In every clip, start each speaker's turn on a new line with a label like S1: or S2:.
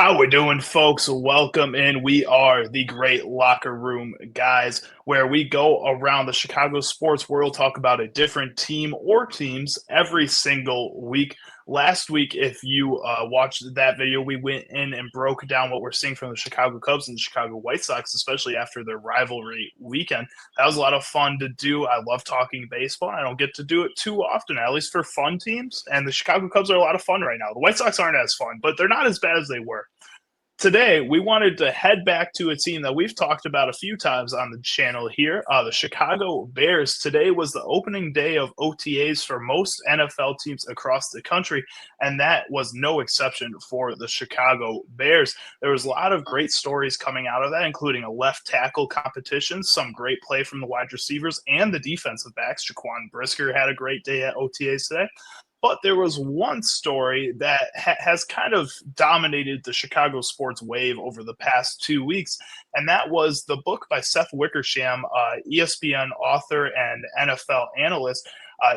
S1: How we doing, folks? Welcome in. We are the Great Locker Room Guys, where we go around the Chicago sports world, talk about a different team or teams every single week. Last week, if you watched that video, we went in and broke down what we're seeing from the Chicago Cubs and the Chicago White Sox, especially after their rivalry weekend. That was a lot of fun to do. I love talking baseball. I don't get to do it too often, at least for fun teams. And the Chicago Cubs are a lot of fun right now. The White Sox aren't as fun, but they're not as bad as they were. Today, we wanted to head back to a team that we've talked about a few times on the channel here, the Chicago Bears. Today was the opening day of OTAs for most NFL teams across the country, and that was no exception for the Chicago Bears. There was a lot of great stories coming out of that, including a left tackle competition, some great play from the wide receivers and the defensive backs. Jaquan Brisker had a great day at OTAs today. But there was one story that has kind of dominated the Chicago sports wave over the past 2 weeks, and that was the book by Seth Wickersham, ESPN author and NFL analyst.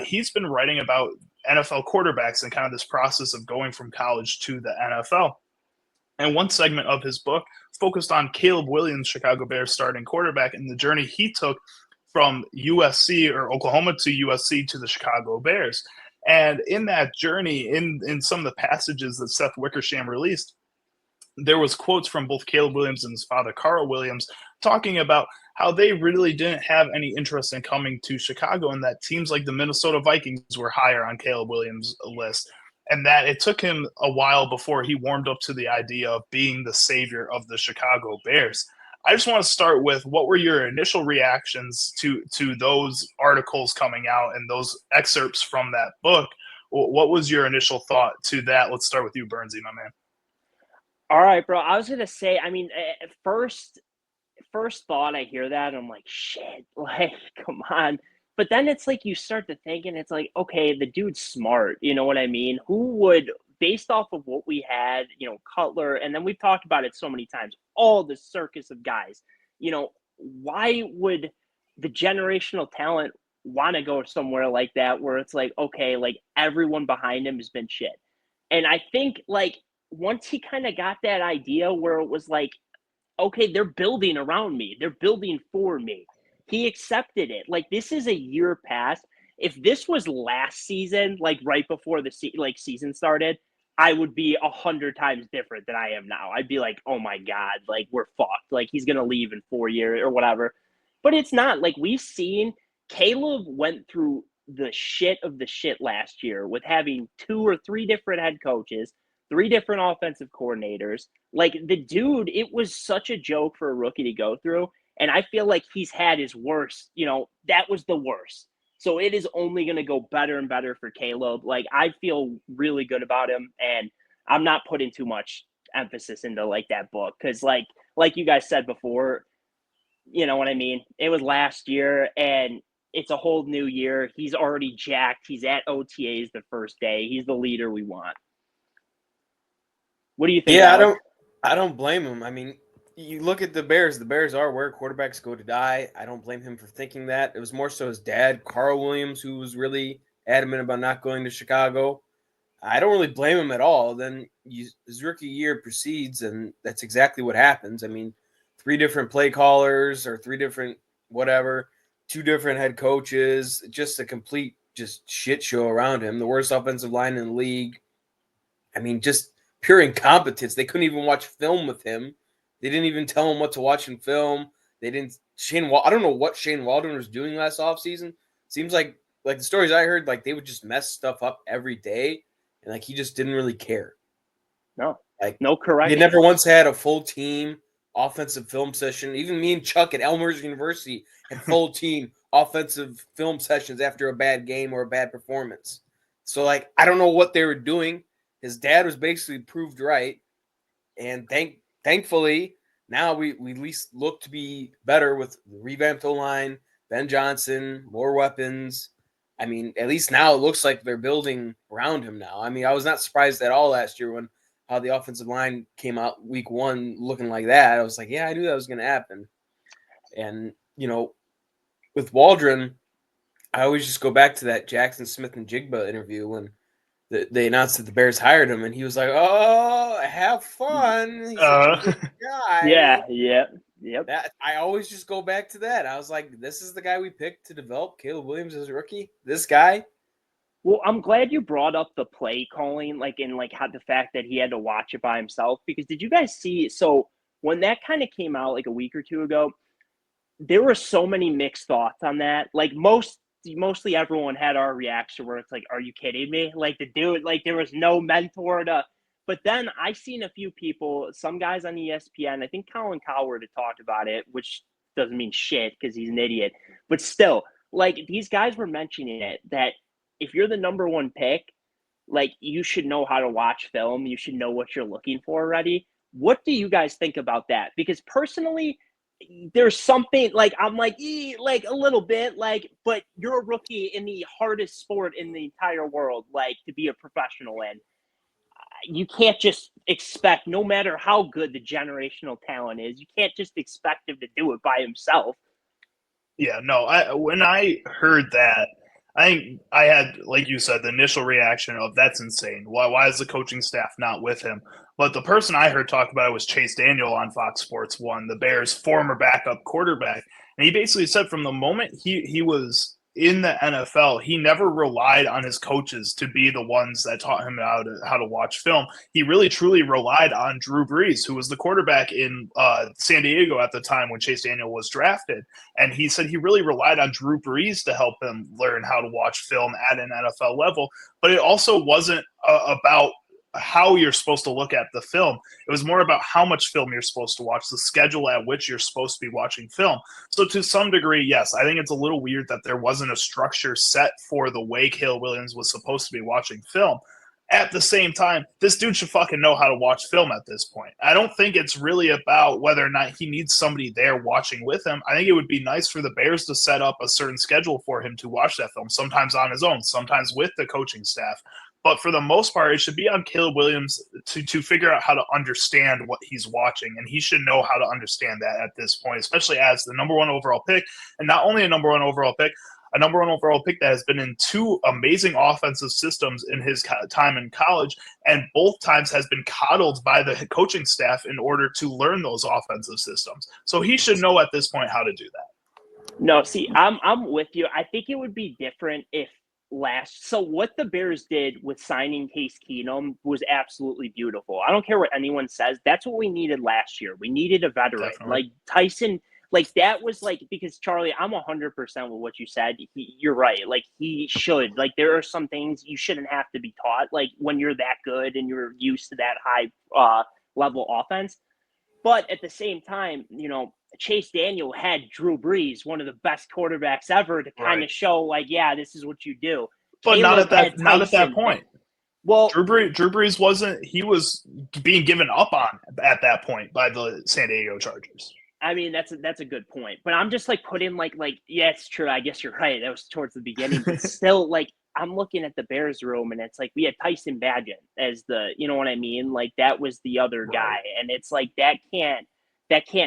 S1: He's been writing about NFL quarterbacks and kind of this process of going from college to the NFL. And one segment of his book focused on Caleb Williams, Chicago Bears starting quarterback, and the journey he took from USC or Oklahoma to USC to the Chicago Bears. And in that journey, in some of the passages that Seth Wickersham released, there was quotes from both Caleb Williams and his father, Carl Williams, talking about how they really didn't have any interest in coming to Chicago, and that teams like the Minnesota Vikings were higher on Caleb Williams' list, and that it took him a while before he warmed up to the idea of being the savior of the Chicago Bears. I just want to start with, what were your initial reactions to those articles coming out and those excerpts from that book? What was your initial thought to that? Let's start with you, Burnsy, my man.
S2: All right, bro. I was gonna say, first thought I hear that, I'm like, shit, like, come on. But then it's like you start to think, and it's like, okay, the dude's smart. You know what I mean? Who would, based off of what we had, Cutler, and then we've talked about it so many times, all the circus of guys, why would the generational talent want to go somewhere like that where it's like, okay, like everyone behind him has been shit? And I think, like, once he kind of got that idea where it was like, okay, they're building around me, they're building for me, he accepted it. Like, this is a year past. If this was last season, like right before the season started, I would be 100 times different than I am now. I'd be like, oh my God, like, we're fucked. Like, he's going to leave in 4 years or whatever. But it's not. Like, we've seen Caleb went through the shit of the shit last year with having 2 or 3 different head coaches, 3 different offensive coordinators. Like, the dude, it was such a joke for a rookie to go through. And I feel like he's had his worst, that was the worst. So it is only going to go better and better for Caleb. Like, I feel really good about him, and I'm not putting too much emphasis into like that book because, like you guys said before, you know what I mean? It was last year, and it's a whole new year. He's already jacked. He's at OTAs the first day. He's the leader we want. What do you think,
S3: Yeah,
S2: Alex?
S3: I don't blame him. I mean, you look at the Bears. The Bears are where quarterbacks go to die. I don't blame him for thinking that. It was more so his dad, Carl Williams, who was really adamant about not going to Chicago. I don't really blame him at all. Then his rookie year proceeds, and that's exactly what happens. I mean, 3 different play callers or 3 different whatever, 2 different head coaches, just a complete just shit show around him. The worst offensive line in the league. I mean, just pure incompetence. They couldn't even watch film with him. They didn't even tell him what to watch in film. They didn't. I don't know what Shane Waldron was doing last offseason. Seems like the stories I heard, like they would just mess stuff up every day, and like he just didn't really care.
S2: No,
S3: Like,
S2: no
S3: they
S2: correction.
S3: never once had a full team offensive film session. Even me and Chuck at Elmhurst University had full team offensive film sessions after a bad game or a bad performance. So, like, I don't know what they were doing. His dad was basically proved right, and thankfully now we at least look to be better with the revamped O-line, Ben Johnson, more weapons. I mean, at least now it looks like they're building around him now. I mean, I was not surprised at all last year when how the offensive line came out week 1 looking like that. I was like, yeah, I knew that was going to happen. And, with Waldron, I always just go back to that Jackson Smith and Jigba interview when they announced that the Bears hired him, and he was like, "Oh, have fun." He's such a good guy.
S2: Yep.
S3: That I always just go back to that. I was like, "This is the guy we picked to develop Caleb Williams as a rookie. This guy."
S2: Well, I'm glad you brought up the play calling, like, and like how the fact that he had to watch it by himself. Because did you guys see? So when that kind of came out like a week or two ago, there were so many mixed thoughts on that. Like mostly everyone had our reaction where it's like, "Are you kidding me?" Like the dude, like there was no mentor to. But then I seen a few people, some guys on ESPN. I think Colin Cowherd had talked about it, which doesn't mean shit because he's an idiot. But still, like these guys were mentioning it that if you're the number one pick, like you should know how to watch film. You should know what you're looking for already. What do you guys think about that? Because personally, there's something like I'm like like a little bit like, but you're a rookie in the hardest sport in the entire world, like to be a professional in. You can't just expect, no matter how good the generational talent is, you can't just expect him to do it by himself.
S1: Yeah, no. When I heard that, I think I had, like you said, the initial reaction of that's insane. Why is the coaching staff not with him? But the person I heard talk about it was Chase Daniel on Fox Sports One, the Bears' former backup quarterback, and he basically said from the moment he was in the NFL, he never relied on his coaches to be the ones that taught him how to watch film. He really truly relied on Drew Brees, who was the quarterback in San Diego at the time when Chase Daniel was drafted. And he said he really relied on Drew Brees to help him learn how to watch film at an NFL level. But it also wasn't about how you're supposed to look at the film. It was more about how much film you're supposed to watch, the schedule at which you're supposed to be watching film. So to some degree, yes, I think it's a little weird that there wasn't a structure set for the way Caleb Williams was supposed to be watching film. At the same time, this dude should fucking know how to watch film at this point. I don't think it's really about whether or not he needs somebody there watching with him. I think it would be nice for the Bears to set up a certain schedule for him to watch that film, sometimes on his own, sometimes with the coaching staff. But for the most part, it should be on Caleb Williams to figure out how to understand what he's watching. And he should know how to understand that at this point, especially as the number one overall pick. And not only a number one overall pick, a number one overall pick that has been in two amazing offensive systems in his time in college, and both times has been coddled by the coaching staff in order to learn those offensive systems. So he should know at this point how to do that.
S2: No, see, I'm with you. I think it would be different if so what the Bears did with signing Case Keenum was absolutely beautiful. I don't care what anyone says. That's what we needed last year. We needed a veteran.
S1: Definitely.
S2: Like Tyson, like that was like, because Charlie, I'm 100% with what you said. You're right. Like he should, like there are some things you shouldn't have to be taught. Like when you're that good and you're used to that high level offense. But at the same time, Chase Daniel had Drew Brees, one of the best quarterbacks ever, to kind of show, like, yeah, this is what you do.
S1: But
S2: Caleb
S1: not at that point.
S2: Well,
S1: Drew Brees wasn't. He was being given up on at that point by the San Diego Chargers.
S2: I mean, that's a good point. But I'm just like putting like yeah, it's true. I guess you're right. That was towards the beginning, but still, like I'm looking at the Bears room, and it's like we had Tyson Bagent as the, you know what I mean? Like that was the other guy, and it's like that can't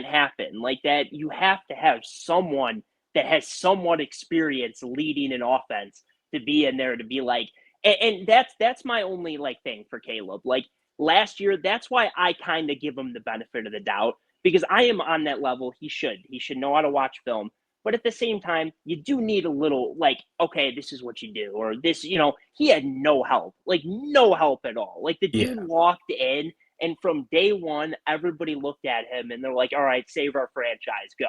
S2: happen. Like that, you have to have someone that has somewhat experience leading an offense to be in there to be like, and that's my only like thing for Caleb. Like last year, that's why I kind of give him the benefit of the doubt, because I am on that level. He should know how to watch film. But at the same time, you do need a little like, okay, this is what you do, or this, he had no help, like no help at all. Like the dude walked in, and from day one, everybody looked at him and they're like, all right, save our franchise, go.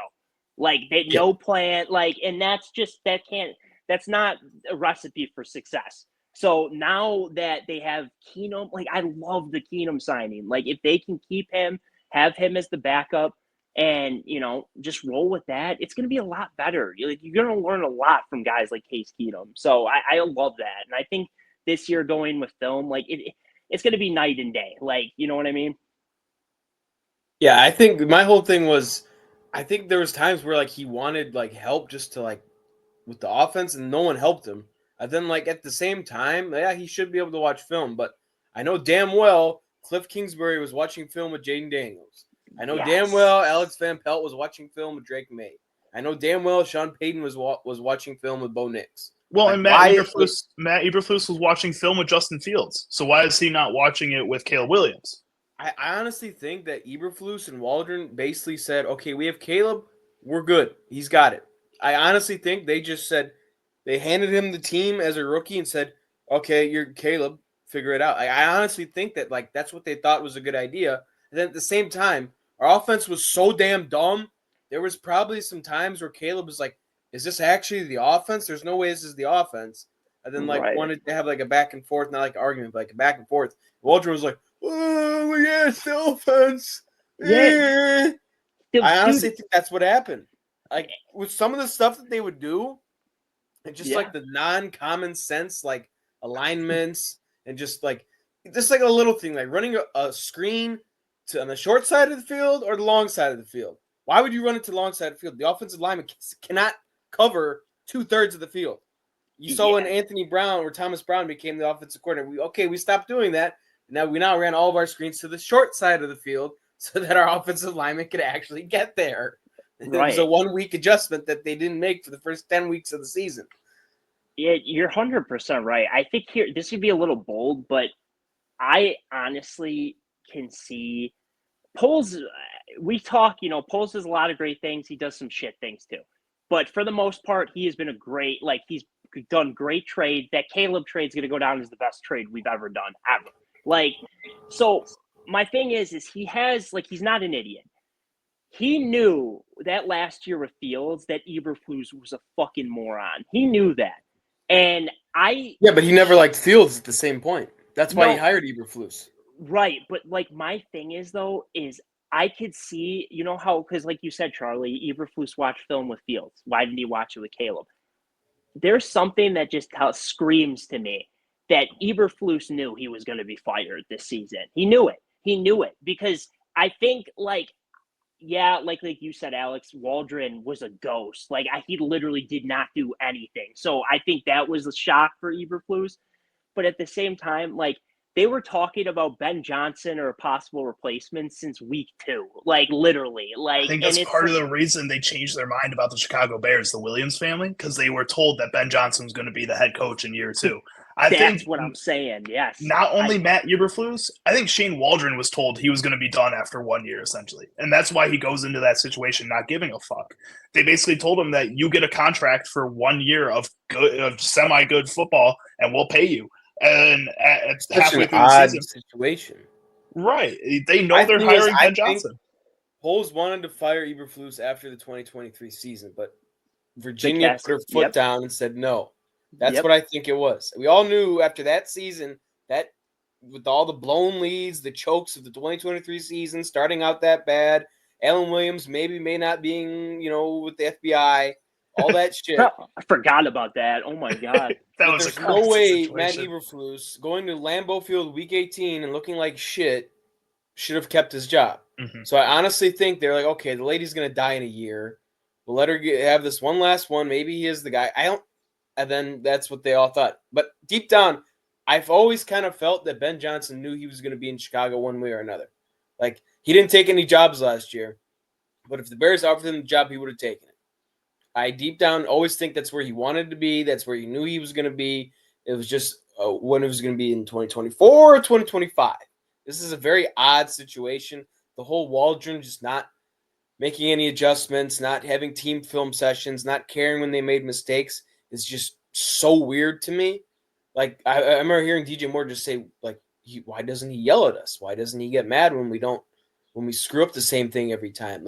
S2: Like they no plan, like, and that's not a recipe for success. So now that they have Keenum, like I love the Keenum signing. Like if they can keep him, have him as the backup, and just roll with that, it's going to be a lot better. You're going to learn a lot from guys like Case Keenum. So I love that, and I think this year going with film, like it's going to be night and day. Like, you know what I mean?
S3: Yeah, I think my whole thing was, I think there was times where like he wanted like help just to like with the offense, and no one helped him. And then like at the same time, yeah, he should be able to watch film, but I know damn well Cliff Kingsbury was watching film with Jaden Daniels. I know damn well Alex Van Pelt was watching film with Drake May. I know damn well Sean Payton was watching film with Bo Nix.
S1: Well,
S3: Like,
S1: and
S3: why?
S1: Matt Eberflus was watching film with Justin Fields. So why is he not watching it with Caleb Williams?
S3: I honestly think that Eberflus and Waldron basically said, okay, we have Caleb. We're good. He's got it. I honestly think they just said, they handed him the team as a rookie and said, okay, you're Caleb. Figure it out. I honestly think that, like, that's what they thought was a good idea. And then at the same time, our offense was so damn dumb. There was probably some times where Caleb was like, is this actually the offense? There's no way this is the offense. And then, like,
S2: Right.
S3: wanted to have, like, a back and forth, not like an argument, but like a back and forth. Waldron was like, oh, yeah, it's the offense.
S2: Yeah.
S3: I honestly think that's what happened. Like, with some of the stuff that they would do, and just like the non-common sense, like alignments, and just like a little thing, like running a screen on the short side of the field or the long side of the field. Why would you run it to the long side of the field? The offensive lineman cannot cover 2/3 of the field. You saw when Anthony Brown or Thomas Brown became the offensive coordinator. We stopped doing that. Now we ran all of our screens to the short side of the field so that our offensive lineman could actually get there. Right. It was a 1-week adjustment that they didn't make for the first 10 weeks of the season.
S2: Yeah, you're 100% right. I think this could be a little bold, but I honestly can see Poles. We talk, Poles does a lot of great things. He does some shit things too. But for the most part, he has been a great, he's done great trade. That Caleb trade's going to go down as the best trade we've ever done, ever. So my thing is he has, he's not an idiot. He knew that last year with Fields that Eberflus was a fucking moron. He knew that. And
S3: but he never liked Fields at the same point. That's why he hired Eberflus.
S2: Right. But my thing is I could see, how, because like you said, Charlie, Eberflus watched film with Fields. Why didn't he watch it with Caleb? There's something that just screams to me that Eberflus knew he was going to be fired this season. He knew it because I think like you said, Alex, Waldron was a ghost. He literally did not do anything. So I think that was a shock for Eberflus. But at the same time, they were talking about Ben Johnson or a possible replacement since week 2. Literally.
S1: I think that's part of the reason they changed their mind about the Chicago Bears, the Williams family, because they were told that Ben Johnson was going to be the head coach in year 2.
S2: That's what I'm saying, yes.
S1: Not only Matt Eberflus, I think Shane Waldron was told he was going to be done after 1 year, essentially. And that's why he goes into that situation not giving a fuck. They basically told him that you get a contract for 1 year of semi-good football, and we'll pay you. And it's halfway through the season.
S3: Situation.
S1: Right. They know they're hiring Ben Johnson.
S3: Poles wanted to fire Eberflus after the 2023 season, but Virginia put her foot down and said no. That's what I think it was. We all knew after that season that with all the blown leads, the chokes of the 2023 season, starting out that bad, Alan Williams may not being, with the FBI, all that shit.
S2: I forgot about that. Oh my God.
S3: There's no way Matt Eberflus going to Lambeau Field week 18 and looking like shit should have kept his job. Mm-hmm. So I honestly think they're like, okay, the lady's going to die in a year. We'll let her have this one last one. Maybe he is the guy. And then that's what they all thought. But deep down, I've always kind of felt that Ben Johnson knew he was going to be in Chicago one way or another. He didn't take any jobs last year. But if the Bears offered him the job, he would have taken it. I deep down always think that's where he wanted to be. That's where he knew he was going to be. It was just when it was going to be in 2024 or 2025. This is a very odd situation. The whole Waldron just not making any adjustments, not having team film sessions, not caring when they made mistakes. It's just so weird to me. I remember hearing DJ Moore just say, why doesn't he yell at us? Why doesn't he get mad when we screw up the same thing every time?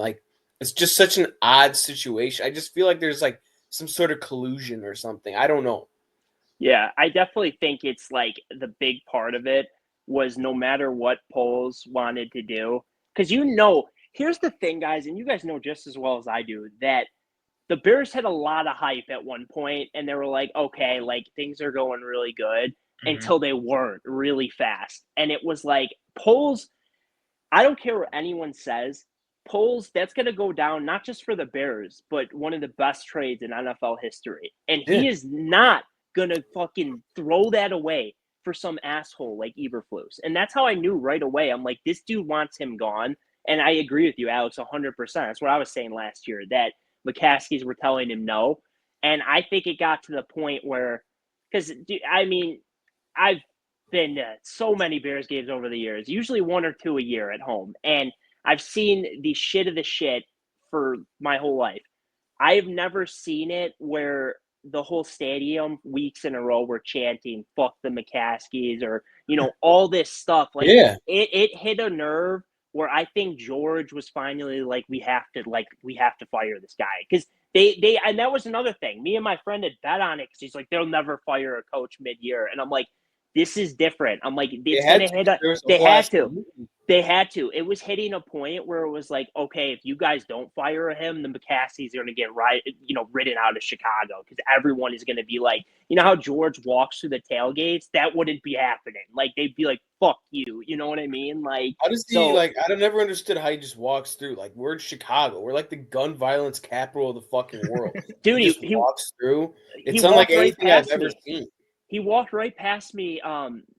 S3: It's just such an odd situation. I just feel like there's some sort of collusion or something. I don't know.
S2: Yeah, I definitely think it's the big part of it was no matter what Poles wanted to do. Because here's the thing, guys, and you guys know just as well as I do, that the Bears had a lot of hype at one point, and they were like, okay, things are going really good until they weren't really fast. And it was Poles, I don't care what anyone says, Poles, that's going to go down not just for the Bears, but one of the best trades in NFL history. And he is not going to fucking throw that away for some asshole like Eberflus. And that's how I knew right away. I'm like, this dude wants him gone. And I agree with you, Alex, 100%. That's what I was saying last year, that McCaskies were telling him no. And I think it got to the point where, because, I mean, I've been to so many Bears games over the years, usually 1 or 2 a year at home. And I've seen the shit of the shit for my whole life. I've never seen it where the whole stadium weeks in a row were chanting "fuck the McCaskies" or all this stuff. Like it hit a nerve where I think George was finally like, we have to fire this guy, because they and that was another thing. Me and my friend had bet on it because he's like, they'll never fire a coach mid-year, and I'm like, this is different. I'm like, it's gonna hit. They had to. It was hitting a point where it was like, okay, if you guys don't fire him, the McCaskies are going to get ridden out of Chicago, because everyone is going to be like, how George walks through the tailgates? That wouldn't be happening. Like, they'd be like, fuck you. You know what I mean? Like,
S3: how does he, I never understood how he just walks through. Like, we're in Chicago. We're like the gun violence capital of the fucking world.
S2: Dude,
S3: he walks through. It's unlike anything I've ever seen.
S2: He walked right past me.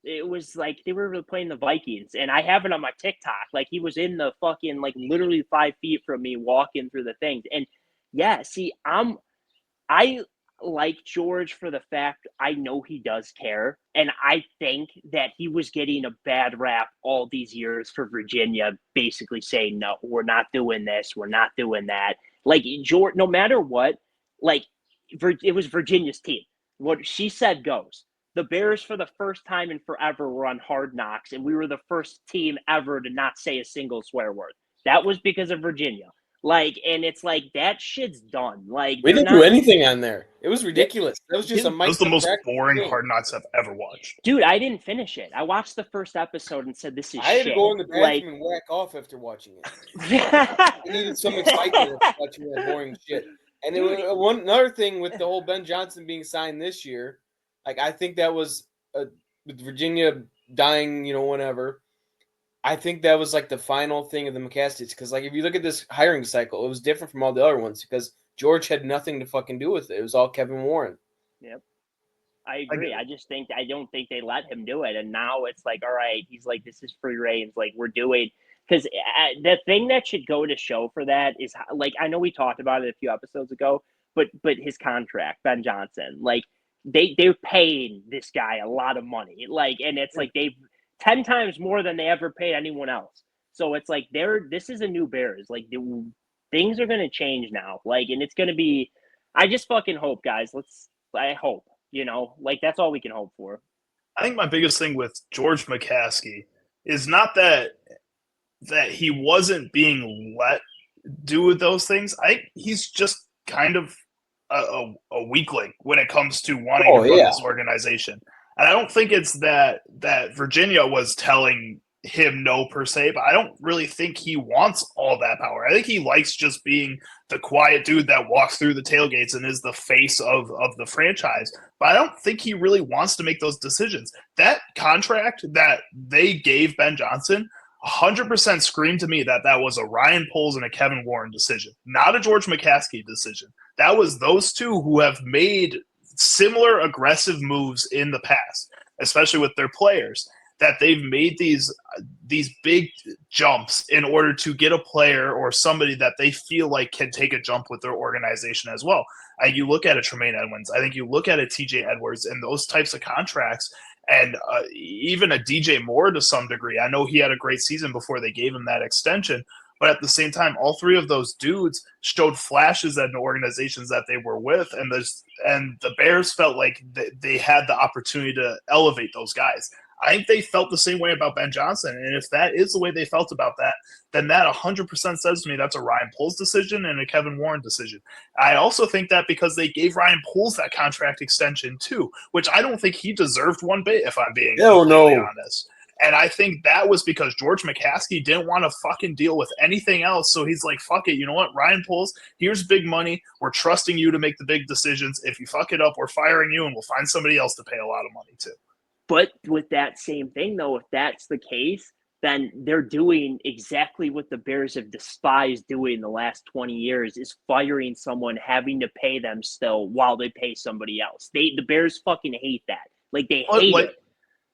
S2: It was like they were playing the Vikings, and I have it on my TikTok. Like, he was in the fucking, like, literally 5 feet from me, walking through the things. And yeah, see, I like George for the fact I know he does care, and I think that he was getting a bad rap all these years for Virginia, basically saying, no, we're not doing this, we're not doing that. Like, George, no matter what, like, it was Virginia's team. What she said goes. The Bears, for the first time in forever, were on Hard Knocks, and we were the first team ever to not say a single swear word. That was because of Virginia. Like, and it's like, that shit's done. Like,
S3: we didn't do anything on there. It was ridiculous. That was just
S1: It was the most boring Hard Knocks I've ever watched.
S2: Dude, I didn't finish it. I watched the first episode and said, this is shit.
S3: I had to go in the bathroom and whack off after watching it. I needed some excitement after watching that boring shit. And it was another thing with the whole Ben Johnson being signed this year. Like, I think that was with Virginia dying, whenever. I think that was like the final thing of the McCaskies, because, like, if you look at this hiring cycle, it was different from all the other ones because George had nothing to fucking do with it. It was all Kevin Warren.
S2: Yep. I agree. I don't think they let him do it. And now it's like, all right, he's like, this is free reigns. Like, we're doing. Because the thing that should go to show for that is, like, I know we talked about it a few episodes ago, but his contract, Ben Johnson, like, they're paying this guy a lot of money, like, and it's like they've 10 times more than they ever paid anyone else. So it's like this is a new Bears. Like, things are gonna change now, like, and it's gonna be. I just fucking hope, guys. I hope, like, that's all we can hope for.
S1: I think my biggest thing with George McCaskey is not that he wasn't being let do with those things. I think he's just kind of a weakling when it comes to wanting to run this organization. And I don't think it's that Virginia was telling him no per se, but I don't really think he wants all that power. I think he likes just being the quiet dude that walks through the tailgates and is the face of the franchise. But I don't think he really wants to make those decisions. That contract that they gave Ben Johnson 100% screamed to me that was a Ryan Poles and a Kevin Warren decision, not a George McCaskey decision. That was those two who have made similar aggressive moves in the past, especially with their players, that they've made these big jumps in order to get a player or somebody that they feel like can take a jump with their organization as well. And you look at a Tremaine Edmonds, I think you look at a TJ Edwards and those types of contracts, and even a DJ Moore to some degree. I know he had a great season before they gave him that extension, but at the same time, all three of those dudes showed flashes at the organizations that they were with, and the Bears felt like they had the opportunity to elevate those guys. I think they felt the same way about Ben Johnson, and if that is the way they felt about that, then that 100% says to me that's a Ryan Poles decision and a Kevin Warren decision. I also think that because they gave Ryan Poles that contract extension too, which I don't think he deserved one bit, if I'm being completely honest. And I think that was because George McCaskey didn't want to fucking deal with anything else. So he's like, fuck it. You know what, Ryan Poles, here's big money. We're trusting you to make the big decisions. If you fuck it up, we're firing you and we'll find somebody else to pay a lot of money to.
S2: But with that same thing, though, if that's the case, then they're doing exactly what the Bears have despised doing the last 20 years, is firing someone, having to pay them still while they pay somebody else. The Bears fucking hate that. Like, they hate it.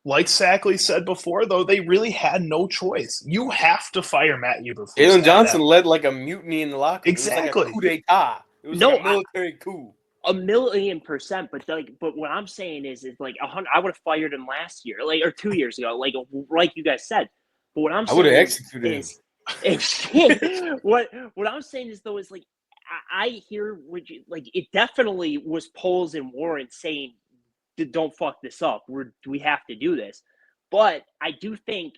S1: Like Sakleh said before, though, they really had no choice. You have to fire Matt Eberflus.
S3: Jalen Johnson led like a mutiny in the locker room.
S1: Exactly.
S3: It was like a coup d'etat. It was like a military coup.
S2: 1,000,000%. But what I'm saying is like 100. I would have fired him last year, like, or 2 years ago, like you guys said. But what I'm
S3: I would have
S2: saying
S3: executed him.
S2: what I'm saying is though is like I hear what you like. It definitely was Poles and Warren saying, "Don't fuck this up. We have to do this." But I do think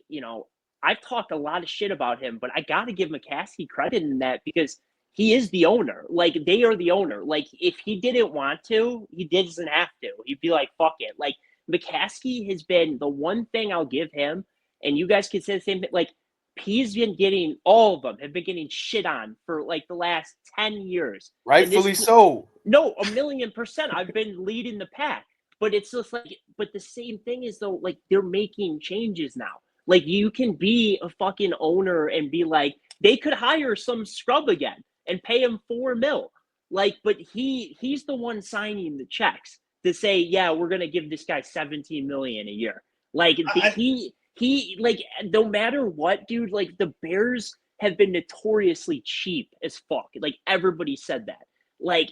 S2: I've talked a lot of shit about him, but I got to give McCaskey credit in that because he is the owner. Like, they are the owner. Like, if he didn't want to, he doesn't have to. He'd be like, fuck it. Like, McCaskey has been the one thing I'll give him, and you guys can say the same thing. Like, he's been getting, all of them have been getting shit on for like the last 10 years.
S3: Rightfully so.
S2: No, 1,000,000%. I've been leading the pack. But it's just like, but the same thing is though, like, they're making changes now. Like, you can be a fucking owner and be like, they could hire some scrub again and pay him $4 million. Like, but he's the one signing the checks to say, yeah, we're gonna give this guy 17 million a year. Like, he like, no matter what, dude. Like, the Bears have been notoriously cheap as fuck. Like, everybody said that. Like,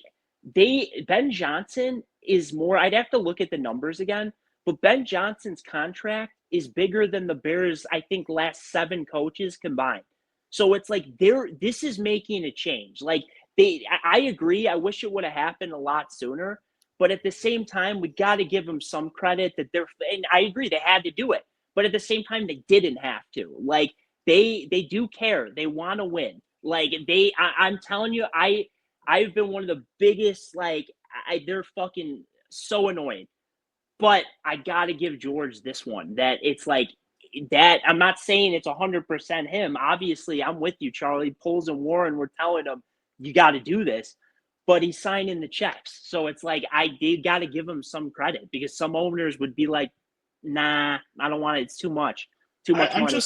S2: Ben Johnson is more. I'd have to look at the numbers again, but Ben Johnson's contract is bigger than the Bears, I think, last 7 coaches combined. So it's like this is making a change. Like, I agree. I wish it would have happened a lot sooner, but at the same time, we got to give them some credit that and I agree they had to do it, but at the same time, they didn't have to. Like, they do care. They want to win. Like, I'm telling you, I've been one of the biggest, like, they're fucking so annoying. But I got to give George this one, that it's like that. I'm not saying it's 100% him. Obviously, I'm with you, Charlie. Poles and Warren were telling him, you got to do this. But he's signing the checks. So it's like, I did got to give him some credit, because some owners would be like, nah, I don't want it. It's too much. Too much money.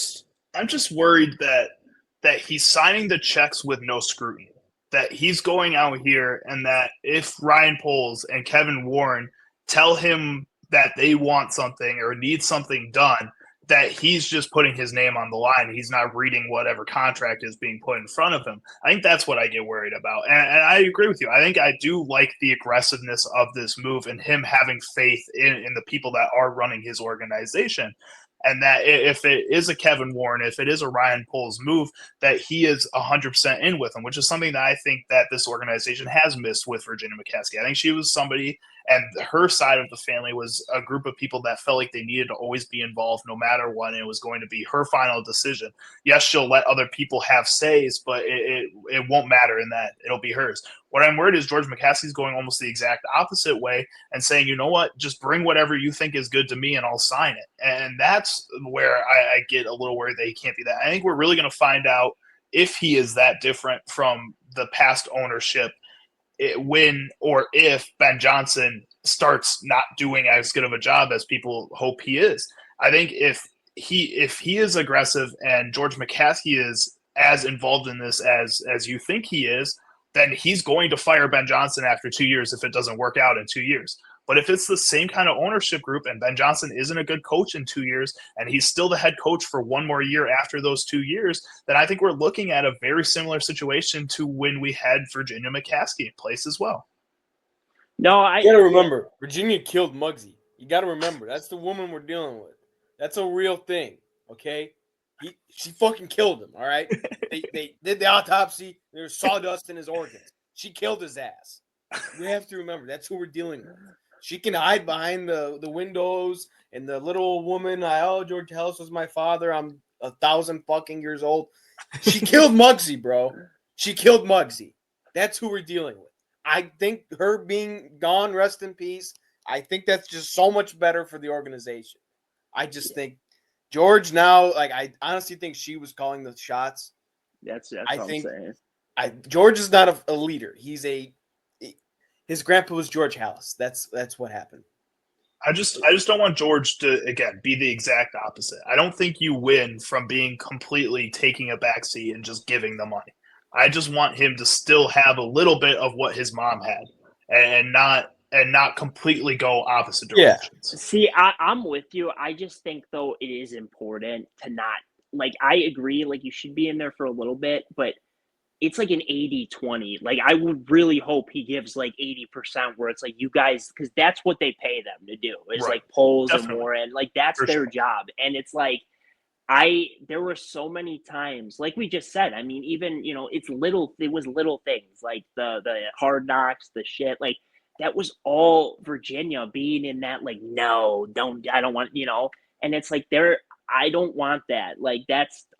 S1: I'm just worried that he's signing the checks with no scrutiny. That he's going out here, and that if Ryan Poles and Kevin Warren tell him that they want something or need something done, that he's just putting his name on the line. He's not reading whatever contract is being put in front of him. I think that's what I get worried about. And I agree with you. I think I do like the aggressiveness of this move and him having faith in the people that are running his organization. And that if it is a Kevin Warren, if it is a Ryan Poles move, that he is 100% in with him, which is something that I think that this organization has missed with Virginia McCaskey. I think she was somebody, and her side of the family was a group of people that felt like they needed to always be involved no matter what, and it was going to be her final decision. Yes, she'll let other people have says, but it won't matter in that. It'll be hers. What I'm worried is George McCaskey's going almost the exact opposite way and saying, you know what, just bring whatever you think is good to me and I'll sign it. And that's where I get a little worried that he can't be that. I think we're really going to find out if he is that different from the past ownership when or if Ben Johnson starts not doing as good of a job as people hope he is. I think if he is aggressive and George McCaskey is as involved in this as you think he is, then he's going to fire Ben Johnson after 2 years if it doesn't work out in 2 years. But if it's the same kind of ownership group and Ben Johnson isn't a good coach in 2 years and he's still the head coach for one more year after those 2 years, then I think we're looking at a very similar situation to when we had Virginia McCaskey in place as well.
S2: No,
S3: you got to remember, Virginia killed Muggsy. You got to remember, that's the woman we're dealing with. That's a real thing, okay? She fucking killed him, all right? They did the autopsy. There's sawdust in his organs. She killed his ass. We have to remember, that's who we're dealing with. She can hide behind the windows and the little woman. George Hellis was my father. I'm 1,000 fucking years old. She killed Muggsy, bro. She killed Muggsy. That's who we're dealing with. I think her being gone, rest in peace, I think that's just so much better for the organization. I just think George now, like, I honestly think she was calling the shots.
S2: That's what I'm saying.
S3: George is not a leader. His grandpa was George Halas. That's what happened.
S1: I just don't want George to, again, be the exact opposite. I don't think you win from being completely taking a backseat and just giving the money. I just want him to still have a little bit of what his mom had and not completely go opposite directions.
S2: Yeah. See, I'm with you. I just think, though, it is important to not, like, I agree, like, you should be in there for a little bit, but it's like an 80-20. Like, I would really hope he gives like 80% where it's like, you guys, because that's what they pay them to do is
S1: Right.
S2: like polls and
S1: Definitely.
S2: Warren. Like, that's
S1: For
S2: their
S1: sure.
S2: job. And it's like, there were so many times, like we just said, I mean, even, it was little things like the hard knocks, the shit, like that was all Virginia being in that, like, no, I don't want, and it's like, I don't want that. Like,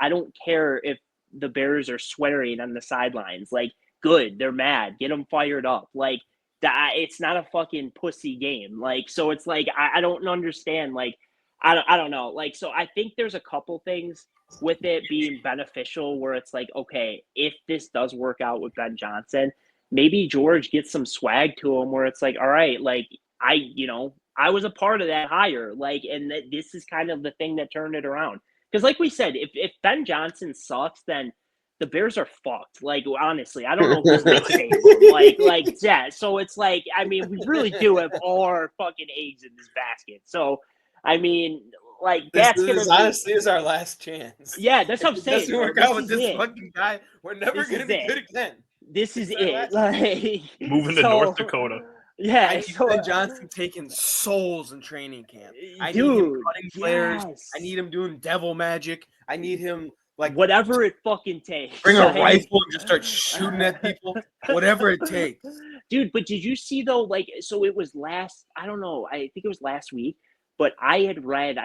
S2: I don't care if the Bears are swearing on the sidelines, like, good, they're mad, get them fired up. Like, it's not a fucking pussy game. Like, so it's like, I don't understand. Like, I don't know. Like, so I think there's a couple things with it being beneficial where it's like, okay, if this does work out with Ben Johnson, maybe George gets some swag to him where it's like, all right, like, I was a part of that hire. Like, and this is kind of the thing that turned it around. Because like we said, if Ben Johnson sucks, then the Bears are fucked. Like, honestly, I don't know who's going to save them. Yeah. So it's like, I mean, we really do have all our fucking eggs in this basket. So, I mean, like, that's going to be
S3: honestly is our last chance.
S2: Yeah, that's what I'm saying.
S3: If it doesn't work out with this fucking guy, we're never going to be good again.
S2: This is it. Like,
S1: moving to North Dakota.
S2: Yeah,
S3: I need Ben Johnson taking souls in training camp. I need him cutting players. I need him doing devil magic. I need him, like,
S2: whatever it fucking takes.
S3: Bring a rifle and just start shooting at people. Whatever it takes.
S2: Dude, but did you see though? Like, so it was I don't know. I think it was last week. But I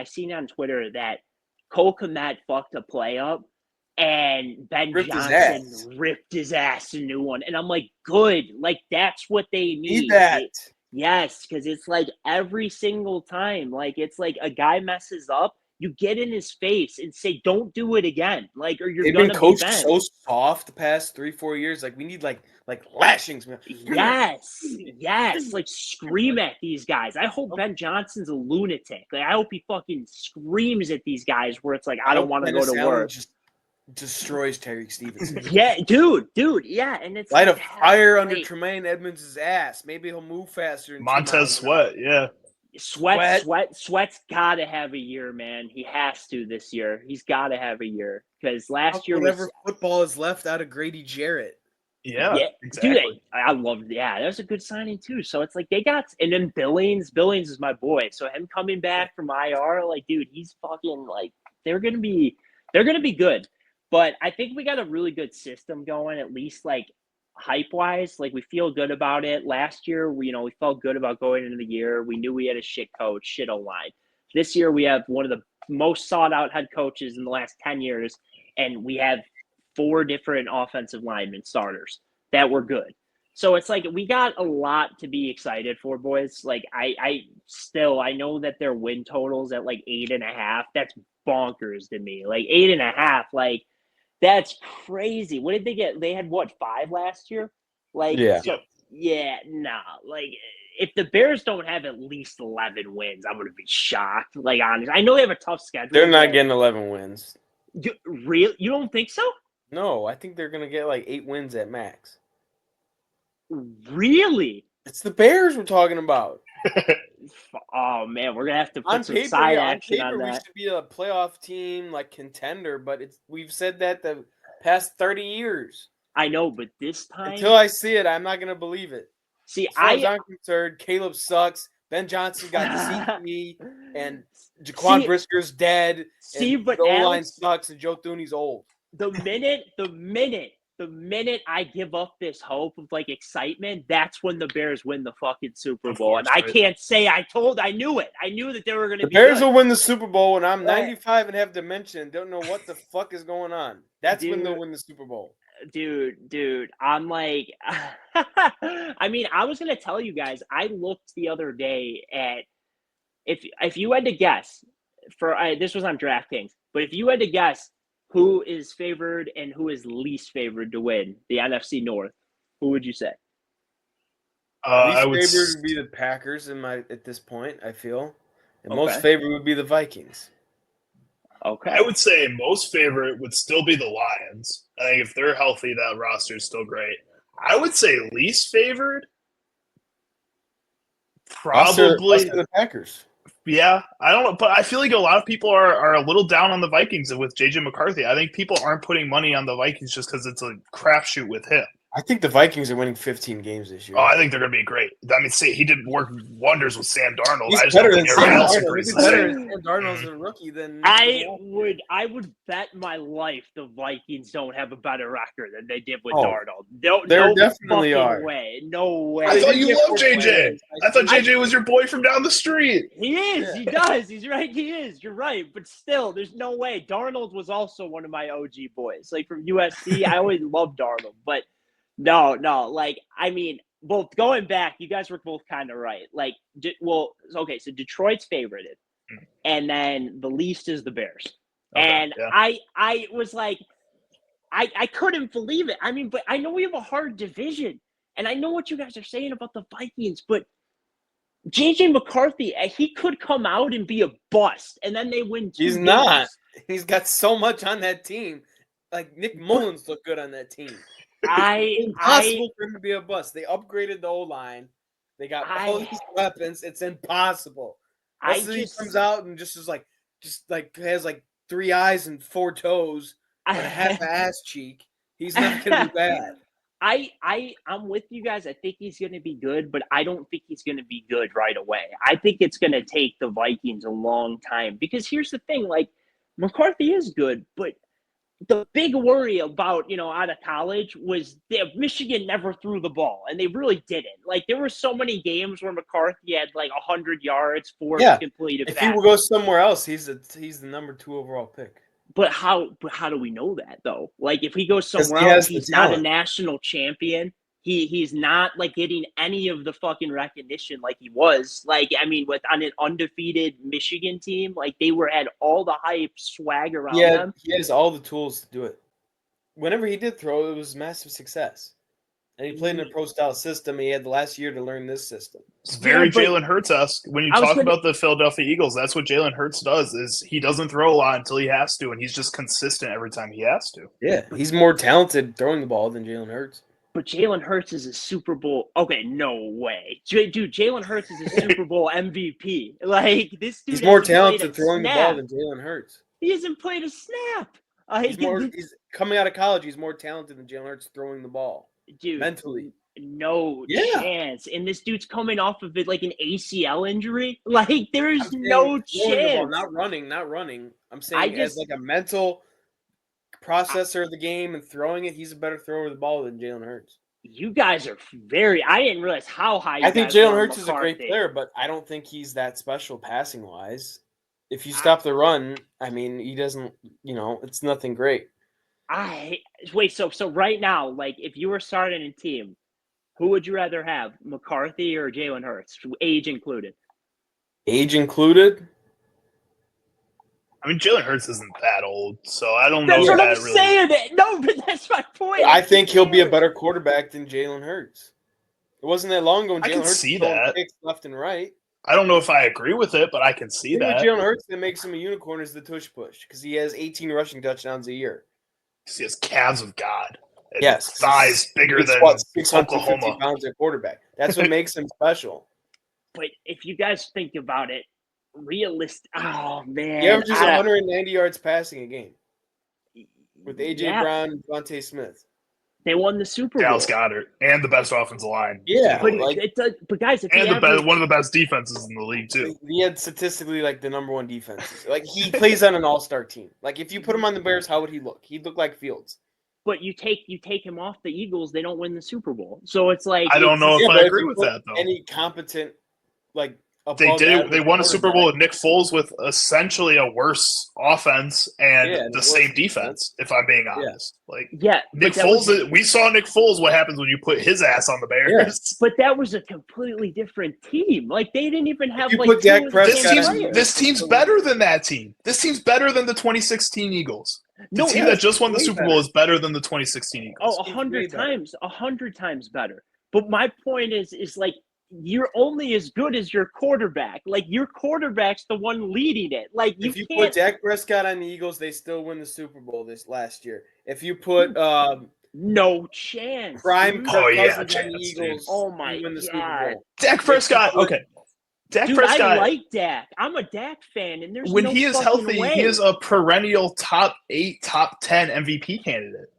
S2: seen on Twitter that Cole Kmet fucked a play up and Ben Johnson ripped his ass a new one. And I'm like, good. Like, that's what they need.
S3: That.
S2: Yes, because it's like every single time, like, it's like a guy messes up, you get in his face and say, don't do it again. Like, or you're going to be
S3: coached
S2: bent.
S3: so soft the past 3-4 years. Like, we need like lashings, man.
S2: Yes. Like, scream at these guys. I hope Ben Johnson's a lunatic. Like, I hope he fucking screams at these guys where it's like, I don't want to go to work.
S3: Just destroys Terry Stevenson.
S2: Yeah, dude. Yeah, and it's
S3: light a fire under Tremaine Edmonds' ass. Maybe he'll move faster.
S1: Montez Sweat, yeah.
S2: Sweat's got to have a year, man. He has to this year. He's got to have a year because last year
S3: whatever football is left out of Grady Jarrett.
S1: Yeah, exactly.
S2: Dude, I loved. Yeah, that was a good signing too. So it's like they got, and then Billings is my boy. So him coming back from IR, like, dude, he's fucking like they're gonna be good. But I think we got a really good system going, at least like hype wise. Like, we feel good about it. Last year, we felt good about going into the year. We knew we had a shit coach, shit O-line. This year, we have one of the most sought out head coaches in the last 10 years, and we have 4 different offensive linemen starters that were good. So it's like we got a lot to be excited for, boys. Like, I know that their win totals at like 8.5. That's bonkers to me. Like 8.5, like, that's crazy. What did they get? They had 5 last year? Like,
S3: yeah.
S2: So, yeah, nah. Like, if the Bears don't have at least 11 wins, I'm gonna be shocked. Like, honestly, I know they have a tough schedule.
S3: They're not getting 11 wins.
S2: You don't think so?
S3: No, I think they're gonna get like 8 wins at max.
S2: Really?
S3: It's the Bears we're talking about.
S2: Oh man, we're gonna have to put some side action on that.
S3: We should be a playoff team, like contender, but we've said that the past 30 years.
S2: I know, but this time,
S3: until I see it, I'm not gonna believe it.
S2: See,
S3: as far as I'm concerned, Caleb sucks. Ben Johnson got the CTE, and Jaquan Brisker's dead.
S2: But
S3: the O-line sucks, and Joe Thuney's old.
S2: The minute I give up this hope of like excitement, that's when the Bears win the fucking Super Bowl. And I can't say I knew it. I knew that they were going to be
S3: The Bears will win the Super Bowl when I'm 95 and have dementia and don't know what the fuck is going on. That's when they'll win the Super Bowl.
S2: Dude, I'm like, I mean, I was going to tell you guys, I looked the other day at, if you had to guess, this was on DraftKings, but if you had to guess who is favored and who is least favored to win the NFC North, who would you say?
S3: Least favored would be the Packers at this point, I feel. And most favored would be the Vikings.
S2: Okay.
S1: I would say most favorite would still be the Lions. I think if they're healthy, that roster is still great. I would say least favored, probably
S3: the Packers.
S1: Yeah, I don't know, but I feel like a lot of people are a little down on the Vikings with JJ McCarthy. I think people aren't putting money on the Vikings just because it's a crapshoot with him.
S3: I think the Vikings are winning 15 games this year.
S1: Oh, I think they're going to be great. I mean, see, he did work wonders with Sam Darnold.
S3: He's
S1: I just
S3: better
S1: don't
S3: than
S1: think
S3: Sam
S1: everybody else
S3: Darnold.
S1: agrees
S3: He's
S1: the
S3: better
S1: same.
S3: than Sam Darnold as a rookie than
S2: I would bet my life the Vikings don't have a better record than they did with Darnold. No
S3: definitely
S2: fucking
S3: are.
S2: way. No way.
S1: I thought you
S3: get
S1: loved
S3: 4
S1: JJ.
S3: players.
S1: I thought JJ was your boy from down the street.
S2: He is.
S3: Yeah.
S2: He does. He's right. He is. You're right. But still, there's no way. Darnold was also one of my OG boys. Like from USC, I always loved Darnold. But no. Like, I mean, both going back, you guys were both kind of right. Like, okay, so Detroit's favorited, and then the least is the Bears.
S1: Okay,
S2: and
S1: yeah.
S2: I was like, I couldn't believe it. I mean, but I know we have a hard division, and I know what you guys are saying about the Vikings, but JJ McCarthy, he could come out and be a bust, and then they win 2
S3: He's
S2: games.
S3: not. He's got so much on that team. Like Nick Mullins looked good on that team. Impossible for him to be a bust. They upgraded the O-line. They got all these weapons. It's impossible. He comes out and just has like 3 eyes and 4 toes and a half ass cheek. He's not going to be bad.
S2: I'm with you guys. I think he's going to be good, but I don't think he's going to be good right away. I think it's going to take the Vikings a long time because here's the thing, like McCarthy is good, but the big worry about, out of college was that Michigan never threw the ball, and they really didn't. Like, there were so many games where McCarthy had like 100 yards, 4 completed passes.
S3: If he will go somewhere else, he's the number 2 overall pick.
S2: But how do we know that though? Like, if he goes somewhere else, he's not a national champion. He's not like getting any of the fucking recognition like he was. Like, I mean, on an undefeated Michigan team, like they had all the hype, swag around them.
S3: He has all the tools to do it. Whenever he did throw, it was massive success. And he played in a pro-style system. He had the last year to learn this system.
S1: It's very Jalen Hurts-esque. When you talk about the Philadelphia Eagles, that's what Jalen Hurts does, is he doesn't throw a lot until he has to, and he's just consistent every time he has to.
S3: Yeah, he's more talented throwing the ball than Jalen Hurts.
S2: But Jalen Hurts is a Super Bowl. Okay, no way. Dude, Jalen Hurts is a Super Bowl MVP. Like, this dude
S3: he's more talented throwing the ball than Jalen Hurts.
S2: He hasn't played a snap.
S3: He's coming out of college. He's more talented than Jalen Hurts throwing the ball.
S2: Dude,
S3: mentally.
S2: No chance. And this dude's coming off of it like an ACL injury. Like, there's no chance.
S3: Not running. I'm saying as like a mental processor of the game and throwing it, he's a better thrower of the ball than Jalen Hurts.
S2: You guys are I didn't realize how high you
S3: I think
S2: guys
S3: Jalen
S2: were
S3: Hurts
S2: on
S3: is a great player, but I don't think he's that special passing wise. If you stop the run, I mean, he doesn't, it's nothing great.
S2: So right now, like, if you were starting a team, who would you rather have, McCarthy or Jalen Hurts, age included?
S3: Age included?
S1: I mean, Jalen Hurts isn't that old, so I don't know.
S2: That's what I'm saying. No, but that's my point.
S3: I think he'll be a better quarterback than Jalen Hurts. It wasn't that long ago when Jalen Hurts
S1: see that
S3: picks left and right.
S1: I don't know if I agree with it, but I can see that.
S3: With Jalen Hurts that makes him a unicorn is the tush push because he has 18 rushing touchdowns a year.
S1: He has calves of God.
S3: Yes,
S1: size bigger than
S3: 650 pounds at quarterback. That's what makes him special.
S2: But if you guys think about it, oh man,
S3: he averages 190 yards passing a game with AJ Brown and Devontae Smith.
S2: They won the Super Bowl.
S1: Dallas Goedert and the best offensive line.
S2: Yeah, but guys, if
S1: one of the best defenses in the league too.
S3: He had statistically like the number 1 defense. Like he plays on an all-star team. Like if you put him on the Bears, how would he look? He'd look like Fields.
S2: But you take him off the Eagles, they don't win the Super Bowl. So it's like
S1: I don't know if I agree with that though.
S3: Any competent like.
S1: They won a Super Bowl with Nick Foles with essentially a worse offense and the same defense, if I'm being honest. Nick Foles, we saw Nick Foles, what happens when you put his ass on the Bears.
S2: Yeah. But that was a completely different team. Like, they didn't even have
S1: this team's better than that team. This team's better than the 2016 Eagles. The team that just won the Super Bowl is better than the 2016 Eagles.
S2: Oh, 100 times better. But my point is like, you're only as good as your quarterback. Like, your quarterback's the one leading it. Like,
S3: if you put Dak Prescott on the Eagles, they still win the Super Bowl this last year. If you put
S2: no chance.
S3: Prime
S2: Kirk
S3: Cousins on the Eagles,
S2: oh my
S3: win the
S2: God.
S3: Super Bowl.
S1: Dak Prescott. Okay. Dak
S2: Dude,
S1: Prescott,
S2: I like Dak. I'm a Dak fan, and there's
S1: when
S2: no
S1: he is
S2: fucking
S1: healthy,
S2: way.
S1: he is a perennial top 8, top 10 MVP candidate.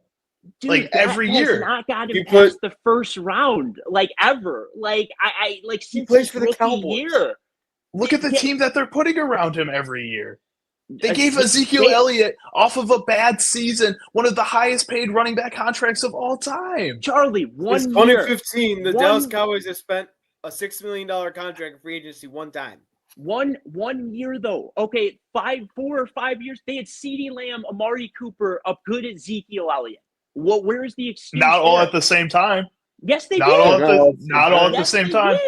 S2: Dude,
S1: like
S2: Dak
S1: every
S2: has
S1: year.
S2: not gotten
S3: You
S2: past the first round, like ever. Like I like
S3: He
S2: since
S3: plays
S2: his
S3: for the
S2: rookie
S3: Cowboys.
S2: year.
S1: Look at the team that they're putting around him every year. They gave Ezekiel
S2: they-
S1: Elliott, off of a bad season, one of the highest paid running back contracts of all time.
S2: Charlie,
S3: Since 2015, the Dallas Cowboys have spent a $6 million contract in free agency one time.
S2: One year though. Okay, 4 or 5 years. They had CeeDee Lamb, Amari Cooper, a good Ezekiel Elliott. Where's the excuse?
S1: Not all
S2: there?
S1: at the same time.
S2: Yes, they
S1: Not
S2: did.
S1: all at the same time.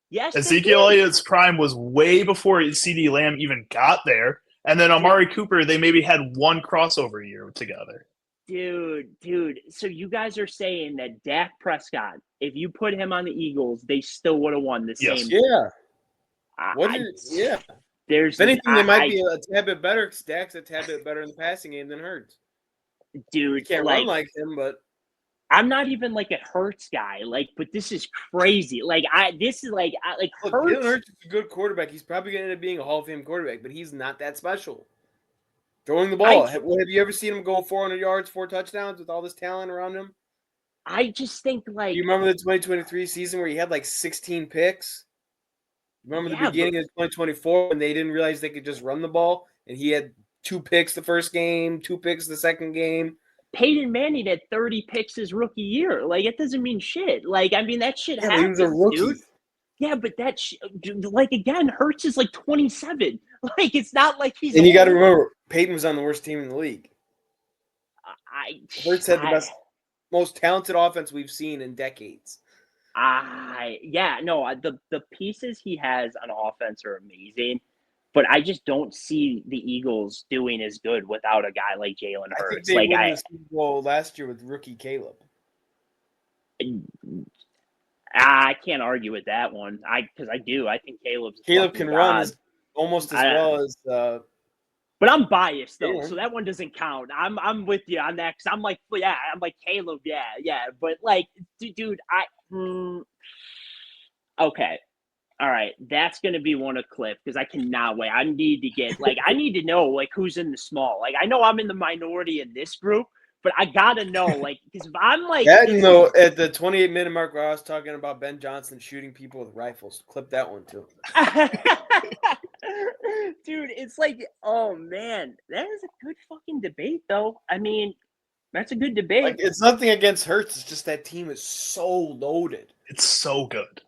S2: Yes,
S1: Ezekiel Elliott's prime was way before CeeDee Lamb even got there. And then Amari Cooper, they maybe had one crossover year together.
S2: Dude. So you guys are saying that Dak Prescott, if you put him on the Eagles, they still would have won the same.
S3: Yeah.
S2: If
S3: anything, they might be a tad bit better because Dak's a tad bit better in the passing game than Hurts.
S2: Dude,
S3: he can't run like him, but
S2: I'm not even like a Hurts guy. Like, but this is crazy. Like, Hurts.
S3: Jalen Hurts is a good quarterback. He's probably going to end up being a Hall of Fame quarterback, but he's not that special. Throwing the ball. Have you ever seen him go 400 yards, 4 touchdowns with all this talent around him?
S2: I just think like.
S3: Do you remember the 2023 season where he had like 16 picks? Remember the beginning of 2024 when they didn't realize they could just run the ball, and he had 2 picks the first game, 2 picks the second game.
S2: Peyton Manning had 30 picks his rookie year. Like, it doesn't mean shit. Like, I mean, that shit happens,
S3: he was a rookie.
S2: dude. Yeah, but like, again, Hurts is like 27. Like, it's not like he's.
S3: And you got to remember, Peyton was on the worst team in the league. Hurts had the best, most talented offense we've seen in decades.
S2: The pieces he has on offense are amazing, but I just don't see the Eagles doing as good without a guy like Jalen Hurts.
S3: I think they won the Super Bowl last year with rookie Caleb.
S2: I can't argue with that one. Because I do. I think Caleb
S3: can run almost as well as.
S2: But I'm biased though, so that one doesn't count. I'm with you on that because I'm like Caleb, yeah. But like, dude, okay. All right, that's gonna be one of Cliff because I cannot wait. I need to get I need to know who's in the small. Like, I know I'm in the minority in this group, but I gotta know because if I'm
S3: at the 28-minute mark where I was talking about Ben Johnson shooting people with rifles, clip that one too.
S2: Dude, it's oh man, that is a good fucking debate though. I mean, that's a good debate.
S3: It's nothing against Hurts. It's just that team is so loaded.
S1: It's so good.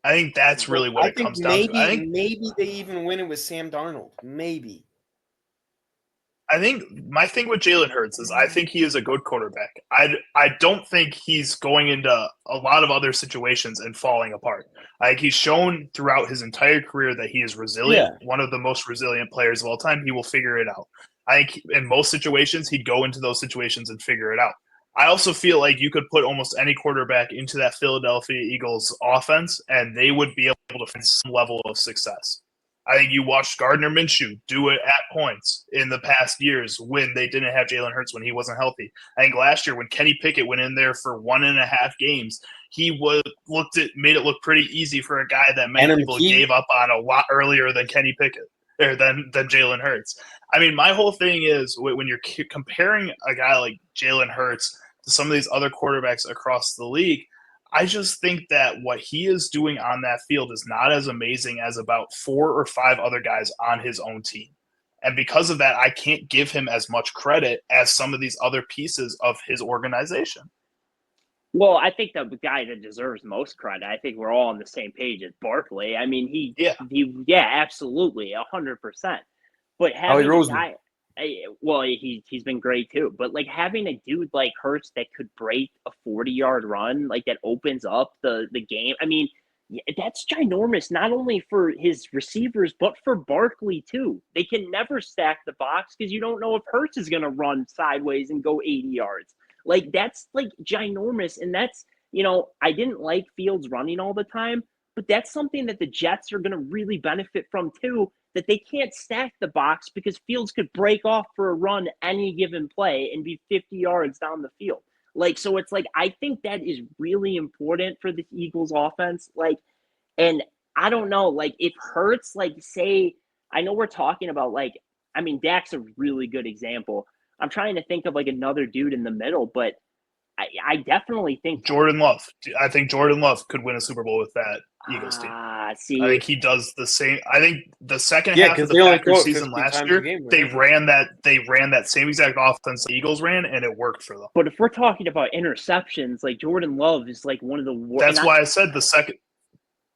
S1: I think that's really what it comes down to. I think
S3: maybe they even win it with Sam Darnold. Maybe.
S1: I think my thing with Jalen Hurts is I think he is a good quarterback. I don't think he's going into a lot of other situations and falling apart. I think he's shown throughout his entire career that he is resilient, one of the most resilient players of all time. He will figure it out. I think in most situations, he'd go into those situations and figure it out. I also feel like you could put almost any quarterback into that Philadelphia Eagles offense, and they would be able to find some level of success. I think you watched Gardner Minshew do it at points in the past years when they didn't have Jalen Hurts, when he wasn't healthy. I think last year when Kenny Pickett went in there for 1.5 games, he made it look pretty easy for a guy that many people gave up on a lot earlier than Kenny Pickett or than Jalen Hurts. I mean, my whole thing is when you're comparing a guy like Jalen Hurts to some of these other quarterbacks across the league, I just think that what he is doing on that field is not as amazing as about 4 or 5 other guys on his own team. And because of that, I can't give him as much credit as some of these other pieces of his organization.
S2: Well, I think the guy that deserves most credit, I think we're all on the same page as Barkley. I mean, he absolutely, 100%. But having a guy, he's been great too. But having a dude like Hurts that could break a 40-yard run, that opens up the game. I mean, that's ginormous, not only for his receivers, but for Barkley too. They can never stack the box because you don't know if Hurts is going to run sideways and go 80 yards. That's ginormous. And that's, I didn't like Fields running all the time, but that's something that the Jets are going to really benefit from too, that they can't stack the box because Fields could break off for a run any given play and be 50 yards down the field. So it's I think that is really important for the Eagles offense. And I don't know. Like, if Hurts, like, say, I know we're talking about, like, I mean, Dak's a really good example. I'm trying to think of, like, another dude in the middle, but I definitely think
S1: Jordan Love. I think Jordan Love could win a Super Bowl with that Eagles team. I
S2: see,
S1: think he does the same. I think the second
S3: Yeah,
S1: half of
S3: because
S1: the
S3: they only
S1: Packers
S3: throw it
S1: season
S3: 15
S1: last
S3: times a
S1: year,
S3: game,
S1: they
S3: right?
S1: ran that same exact offense the Eagles ran, and it worked for them.
S2: but if we're talking about interceptions, like, Jordan Love is, like, one of the worst.
S1: That's why I said the second.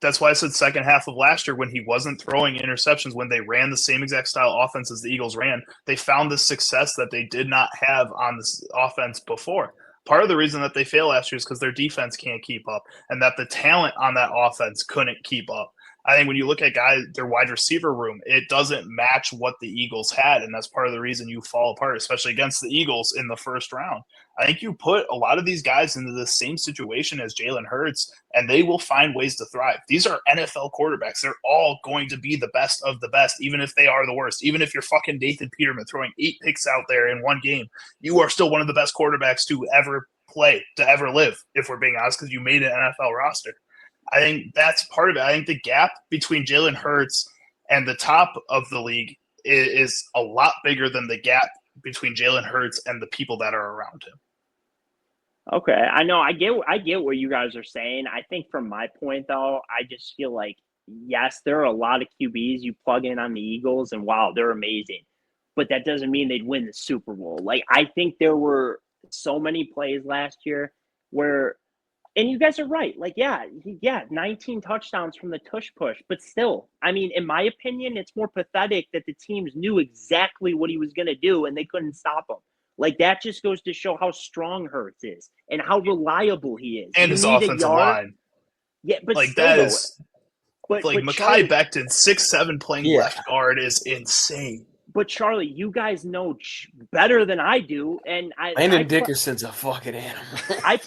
S1: That's why I said second half of last year when he wasn't throwing interceptions, when they ran the same exact style offense as the Eagles ran, they found the success that they did not have on this offense before. Part of the reason that they failed last year is because their defense can't keep up and that the talent on that offense couldn't keep up. I think when you look at guys, their wide receiver room, it doesn't match what the Eagles had. And that's part of the reason you fall apart, especially against the Eagles in the first round. I think you put a lot of these guys into the same situation as Jalen Hurts, and they will find ways to thrive. These are NFL quarterbacks. They're all going to be the best of the best, even if they are the worst. Even if you're fucking Nathan Peterman throwing 8 picks out there in one game, you are still one of the best quarterbacks to ever play, to ever live, if we're being honest, because you made an NFL roster. I think that's part of it. I think the gap between Jalen Hurts and the top of the league is a lot bigger than the gap between Jalen Hurts and the people that are around him.
S2: Okay, I know. I get what you guys are saying. I think from my point, though, I just feel like, yes, there are a lot of QBs you plug in on the Eagles, and wow, they're amazing. But that doesn't mean they'd win the Super Bowl. Like, I think there were so many plays last year where, and you guys are right. Like, yeah, 19 touchdowns from the tush push, but still, I mean, in my opinion, it's more pathetic that the teams knew exactly what he was going to do and they couldn't stop him. Like, that just goes to show how strong Hurts is and how reliable he is.
S1: And
S2: You
S1: his
S2: need a
S1: offensive
S2: yard.
S1: line.
S2: Yeah, but
S1: Like,
S2: still,
S1: that
S2: though.
S1: is
S2: But
S1: like Mekhi
S2: Charlie,
S1: Becton, 6'7", playing
S3: Yeah.
S1: left guard is insane.
S2: but Charlie, you guys know better than I do, and
S3: Landon Dickerson's a fucking animal.
S2: I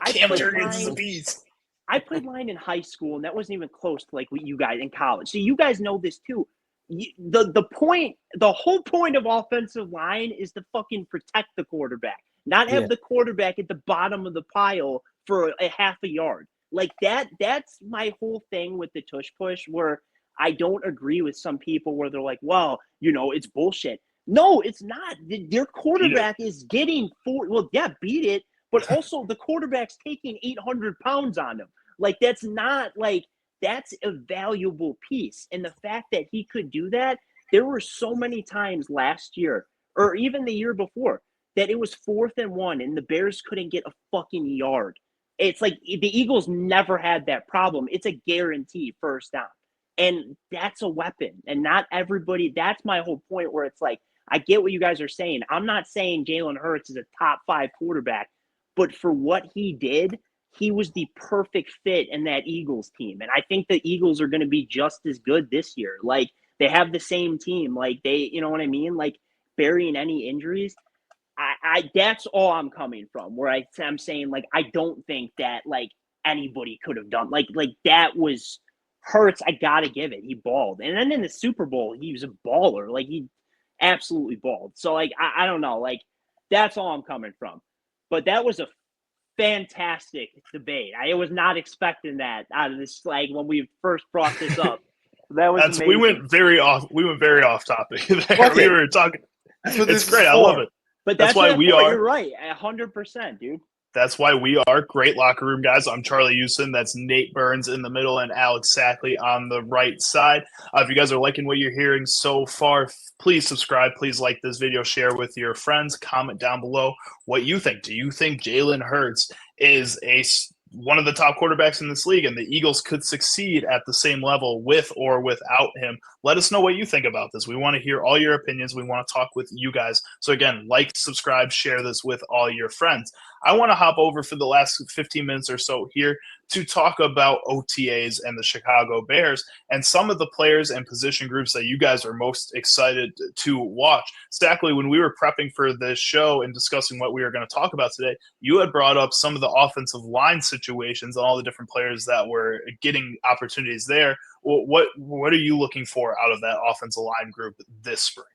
S1: Cam
S2: played
S1: Jurgens is a
S2: line.
S1: beast.
S2: I played line in high school, and that wasn't even close to like what you guys in college. So you guys know this too. The whole point of offensive line is to fucking protect the quarterback, not have the quarterback at the bottom of the pile for a half a yard. Like that. That's my whole thing with the tush push, where I don't agree with some people where they're like, well, it's bullshit. No, it's not. Their quarterback is getting beat it, but also the quarterback's taking 800 pounds on him. Like, that's not like, that's a valuable piece. And the fact that he could do that, there were so many times last year or even the year before that it was 4th and 1 and the Bears couldn't get a fucking yard. It's like the Eagles never had that problem. It's a guarantee first down. And that's a weapon. And not everybody, that's my whole point where it's like, I get what you guys are saying. I'm not saying Jalen Hurts is a top 5 quarterback, but for what he did, he was the perfect fit in that Eagles team. And I think the Eagles are going to be just as good this year. Like, they have the same team. Like, they, you know what I mean? Like, burying any injuries. I that's all I'm coming from, where I'm saying, like, I don't think that, like, anybody could have done. Like that was Hurts. I got to give it. He balled. And then in the Super Bowl, he was a baller. Like, he absolutely balled. So, like, I don't know. Like, that's all I'm coming from. But that was a fantastic debate. I was not expecting that out of this. Like, when we first brought this up, that was amazing.
S1: We went very off topic.
S3: Okay.
S1: We were talking. It's great. I love it.
S2: But that's why we are. You're right, 100%, dude.
S1: That's why we are great locker room guys. I'm Charlie Uczen. That's Nate Burns in the middle and Alex Sakleh on the right side. If you guys are liking what you're hearing so far, please subscribe. Please like this video, share with your friends, comment down below what you think. Do you think Jalen Hurts is one of the top quarterbacks in this league and the Eagles could succeed at the same level with or without him? Let us know what you think about this. We want to hear all your opinions. We want to talk with you guys. So again, like, subscribe, share this with all your friends. I want to hop over for the last 15 minutes or so here to talk about OTAs and the Chicago Bears and some of the players and position groups that you guys are most excited to watch. Sakleh, when we were prepping for this show and discussing what we were going to talk about today, you had brought up some of the offensive line situations and all the different players that were getting opportunities there. What are you looking for out of that offensive line group this spring?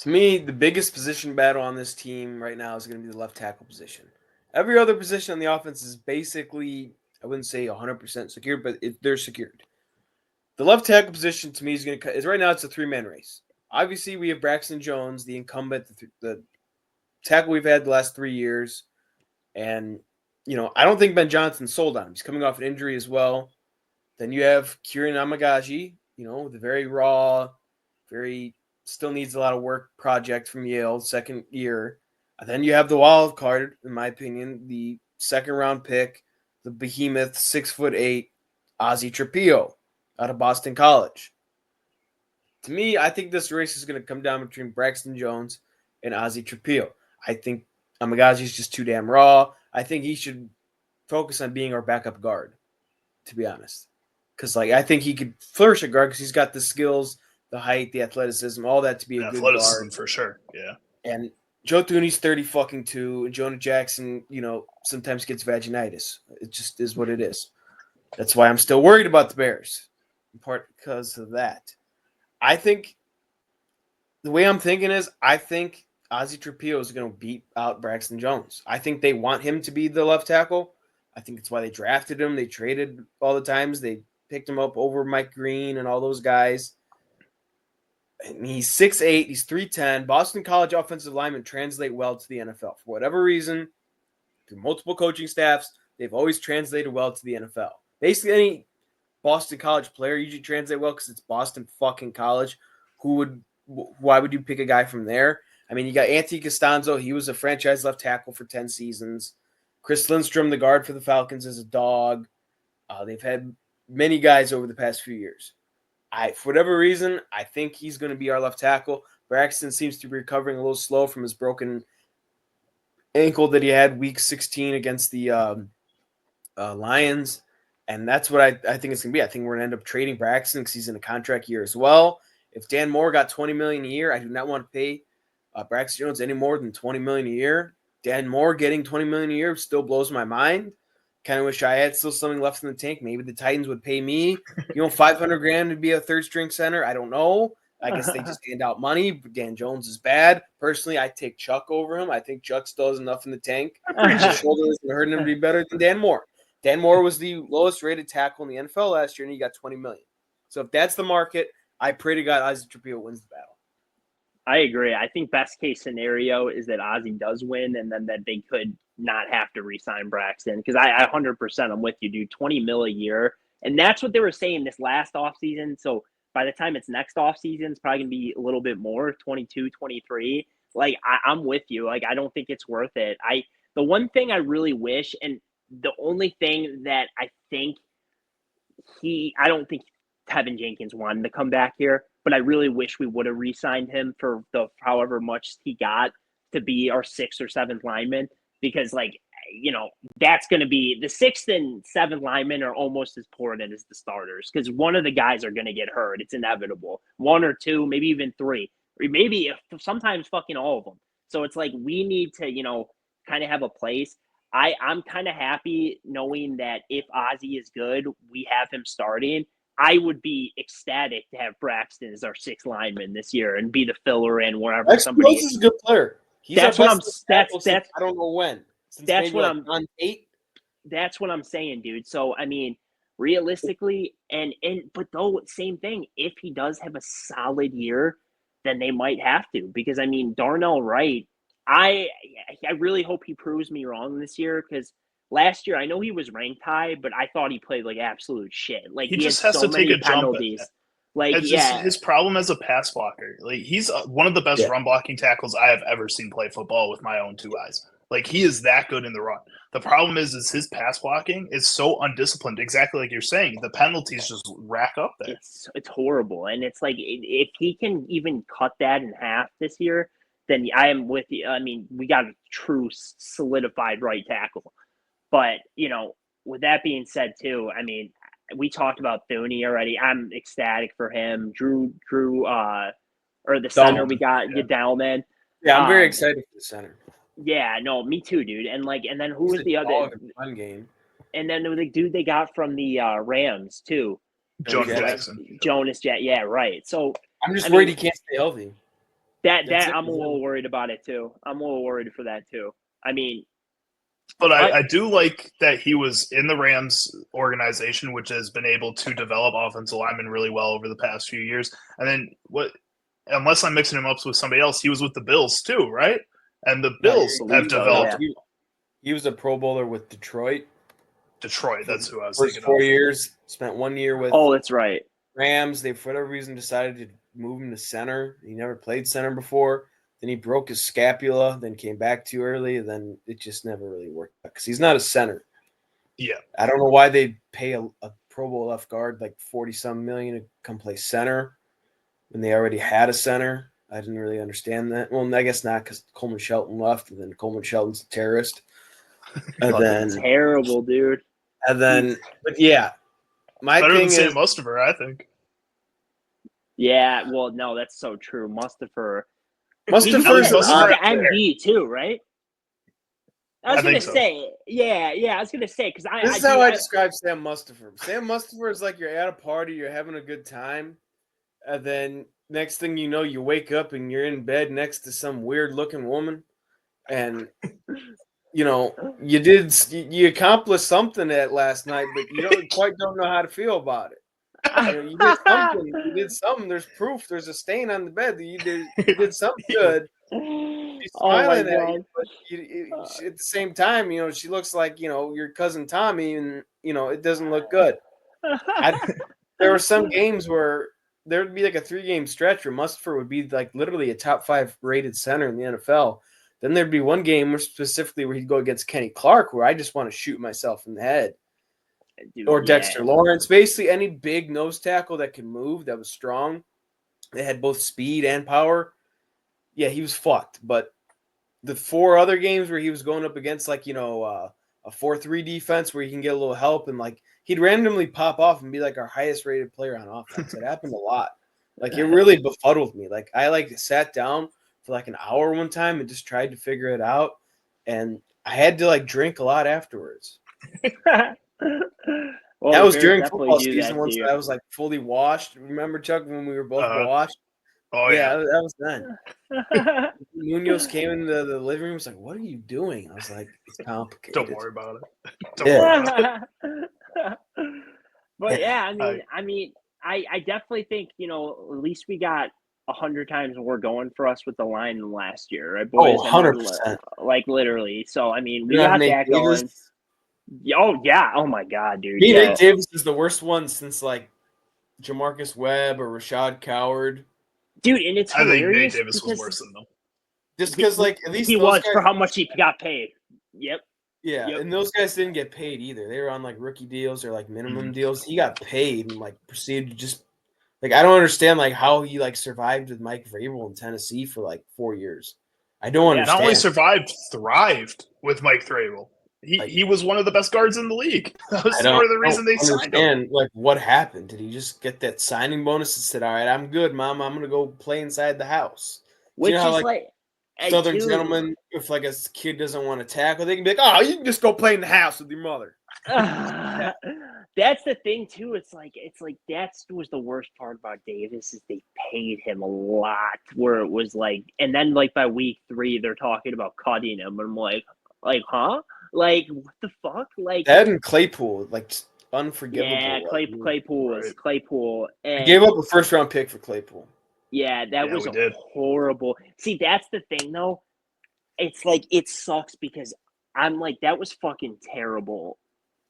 S3: To me, the biggest position battle on this team right now is going to be the left tackle position. Every other position on the offense is basically, I wouldn't say 100% secured, but they're secured. The left tackle position to me is right now it's a 3-man race. Obviously, we have Braxton Jones, the incumbent, the tackle we've had the last 3 years. And, I don't think Ben Johnson's sold on him. He's coming off an injury as well. Then you have Kieran Amagaji, the very raw, very still needs a lot of work project from Yale, second year. And then you have the wild card, in my opinion, the second-round pick, the behemoth, 6'8", Ozzie Trapillo out of Boston College. To me, I think this race is going to come down between Braxton Jones and Ozzie Trapillo. I think Amagaji's just too damn raw. I think he should focus on being our backup guard, to be honest. Because, I think he could flourish at guard because he's got the skills, the height, the athleticism, all that to be a good guard.
S1: For sure, yeah.
S3: And Joe Thuney's 30-2, and Jonah Jackson, sometimes gets vaginitis. It just is what it is. That's why I'm still worried about the Bears, in part because of that. I think the way I'm thinking is I think Ozzie Trapillo is going to beat out Braxton Jones. I think they want him to be the left tackle. I think it's why they drafted him. They traded all the times. They picked him up over Mike Green and all those guys. And he's 6'8", he's 310. Boston College offensive linemen translate well to the NFL. For whatever reason, through multiple coaching staffs, they've always translated well to the NFL. Basically, any Boston College player usually translate well because it's Boston fucking College. Why would you pick a guy from there? I mean, you got Anthony Costanzo. He was a franchise left tackle for 10 seasons. Chris Lindstrom, the guard for the Falcons, is a dog. They've had many guys over the past few years. For whatever reason, I think he's going to be our left tackle. Braxton seems to be recovering a little slow from his broken ankle that he had week 16 against the Lions. And that's what I think it's going to be. I think we're going to end up trading Braxton because he's in a contract year as well. If Dan Moore got $20 million a year, I do not want to pay Braxton Jones any more than $20 million a year. Dan Moore getting $20 million a year still blows my mind. Kind of wish I had still something left in the tank. Maybe the Titans would pay me, $500,000 to be a third string center. I don't know. I guess they just hand out money. Dan Jones is bad. Personally, I take Chuck over him. I think Chuck still has enough in the tank. His shoulder isn't hurting him to be better than Dan Moore. Dan Moore was the lowest rated tackle in the NFL last year, and he got $20 million. So if that's the market, I pray to God Ozzie Trapillo wins the battle.
S2: I agree. I think best case scenario is that Ozzie does win, and then that they could not have to re-sign Braxton. Because I 100% I'm with you, dude. $20 million a year, and that's what they were saying this last offseason. So by the time it's next offseason, it's probably gonna be a little bit more, 22, 23. I'm with you. I don't think it's worth it. The one thing I really wish, and the only thing that I don't think Tevin Jenkins wanted to come back here, but I really wish we would have re-signed him for the however much he got to be our 6th or 7th lineman, because that's going to be the 6th and 7th linemen are almost as important as the starters, because one of the guys are going to get hurt. It's inevitable. 1 or 2, maybe even 3, or maybe sometimes fucking all of them. So it's we need to, kind of have a place. I'm kind of happy knowing that if Ozzie is good, we have him starting. I would be ecstatic to have Braxton as our 6th lineman this year and be the filler in wherever somebody
S3: is a good player.
S2: That's what I'm. That's
S3: I don't know when.
S2: That's what I'm
S3: on 8.
S2: That's what I'm saying, dude. So I mean, realistically, but though same thing. If he does have a solid year, then they might have to, because I mean Darnell Wright. I really hope he proves me wrong this year, because last year I know he was ranked high, but I thought he played absolute shit.
S1: He just has to take a penalties. Jump. His problem as a pass blocker. He's one of the best run blocking tackles I have ever seen play football with my own 2 eyes. He is that good in the run. The problem is his pass blocking is so undisciplined. Exactly like you're saying, the penalties just rack up there.
S2: It's horrible, and it's if he can even cut that in half this year, then I am with you. I mean, we got a true solidified right tackle. But, with that being said, too, I mean, we talked about Thuney already. I'm ecstatic for him. Drew, or the center we got, Gedalman.
S3: Yeah, I'm very excited for the center.
S2: Yeah, no, me too, dude. And then who was the other?
S3: Fun game.
S2: And then the dude they got from the Rams, too.
S1: Jonas Jackson.
S2: Yeah, right. So
S3: I'm just worried he can't stay healthy.
S2: I'm a little worried about it, too. I'm a little worried for that, too. I mean,
S1: But I do like that he was in the Rams organization, which has been able to develop offensive linemen really well over the past few years. And then unless I'm mixing him up with somebody else, he was with the Bills too, right? And the Bills have developed.
S3: He was a Pro Bowler with Detroit.
S1: That's who I was
S3: first
S1: thinking
S3: 4
S1: of.
S3: years. Spent 1 year with.
S2: Oh, that's right.
S3: Rams. They for whatever reason decided to move him to center. He never played center before. Then he broke his scapula. Then came back too early. Then it just never really worked out because he's not a center.
S1: Yeah,
S3: I don't know why they pay a Pro Bowl left guard like 40-some million to come play center when they already had a center. I didn't really understand that. Well, I guess not because Coleman Shelton left, and then Coleman Shelton's a terrorist. And then
S2: terrible, dude.
S3: And then, but yeah, my
S1: better
S3: thing
S1: than Sam
S3: is
S1: Mustipher, I think.
S2: Yeah, well, no, that's so true. Mustipher's
S1: Mustipher's
S2: the MD too, right? I was gonna
S1: so.
S2: say, yeah. I was gonna say because
S3: this is how I describe Sam Mustipher. Sam Mustipher is like you're at a party, you're having a good time, and then next thing you know, you wake up and you're in bed next to some weird looking woman, and you know you accomplished something at last night, but you don't know how to feel about it. You did something. There's proof. There's a stain on the bed that you did something good. She's smiling at you, but at the same time, she looks like your cousin Tommy, and it doesn't look good. There were some games where there would be like a 3-game stretch where Mustipher would be like literally a top 5 rated center in the NFL. Then there'd be one game specifically where he'd go against Kenny Clark, where I just want to shoot myself in the head.
S2: Dude,
S3: or Dexter Lawrence, basically any big nose tackle that could move, that was strong, that had both speed and power. Yeah, he was fucked. But the 4 other games where he was going up against a 4-3 defense where he can get a little help, and like he'd randomly pop off and be like our highest rated player on offense. It happened a lot. Like it really befuddled me. Like I sat down for like an hour one time and just tried to figure it out, and I had to drink a lot afterwards.
S2: Well,
S3: that was during football season once I was like fully washed. Remember, Chuck, when we were both washed?
S1: Oh yeah,
S3: that was then. Munoz came into the living room. Was like, "What are you doing?" I was like, "It's complicated.
S1: Don't worry about it." Worry about
S2: it. But yeah, I definitely think at least we got 100 times more going for us with the line last year, right, boys?
S3: 100%.
S2: Like literally. So we got that going. Oh yeah! Oh my god, dude!
S3: Nate Davis is the worst one since like Jamarcus Webb or Rashad Coward.
S2: Dude, and it's hilarious.
S1: I think Nate Davis was worse than them.
S3: Just because, at least
S2: he was for how much he got paid. Yep.
S3: Yeah, and those guys didn't get paid either. They were on rookie deals or minimum deals. He got paid and proceeded to just I don't understand how he survived with Mike Vrabel in Tennessee for 4 years. I don't understand.
S1: Not only survived, thrived with Mike Vrabel. He was one of the best guards in the league. That was part of the reason they signed him.
S3: What happened? Did he just get that signing bonus and said, "All right, I'm good, Mom. I'm gonna go play inside the house"?
S2: Which is
S3: Southern gentlemen, if a kid doesn't want to tackle, they can be like, "Oh, you can just go play in the house with your mother."
S2: That's the thing too. It's like that was the worst part about Davis is they paid him a lot. Where it was and then by week 3 they're talking about cutting him, and I'm like, huh? What the fuck?
S3: That and Claypool, unforgivable.
S2: Yeah, Claypool. And
S3: I gave up a first-round pick for Claypool.
S2: Yeah, that was horrible. See, that's the thing, though. It's it sucks because I'm that was fucking terrible.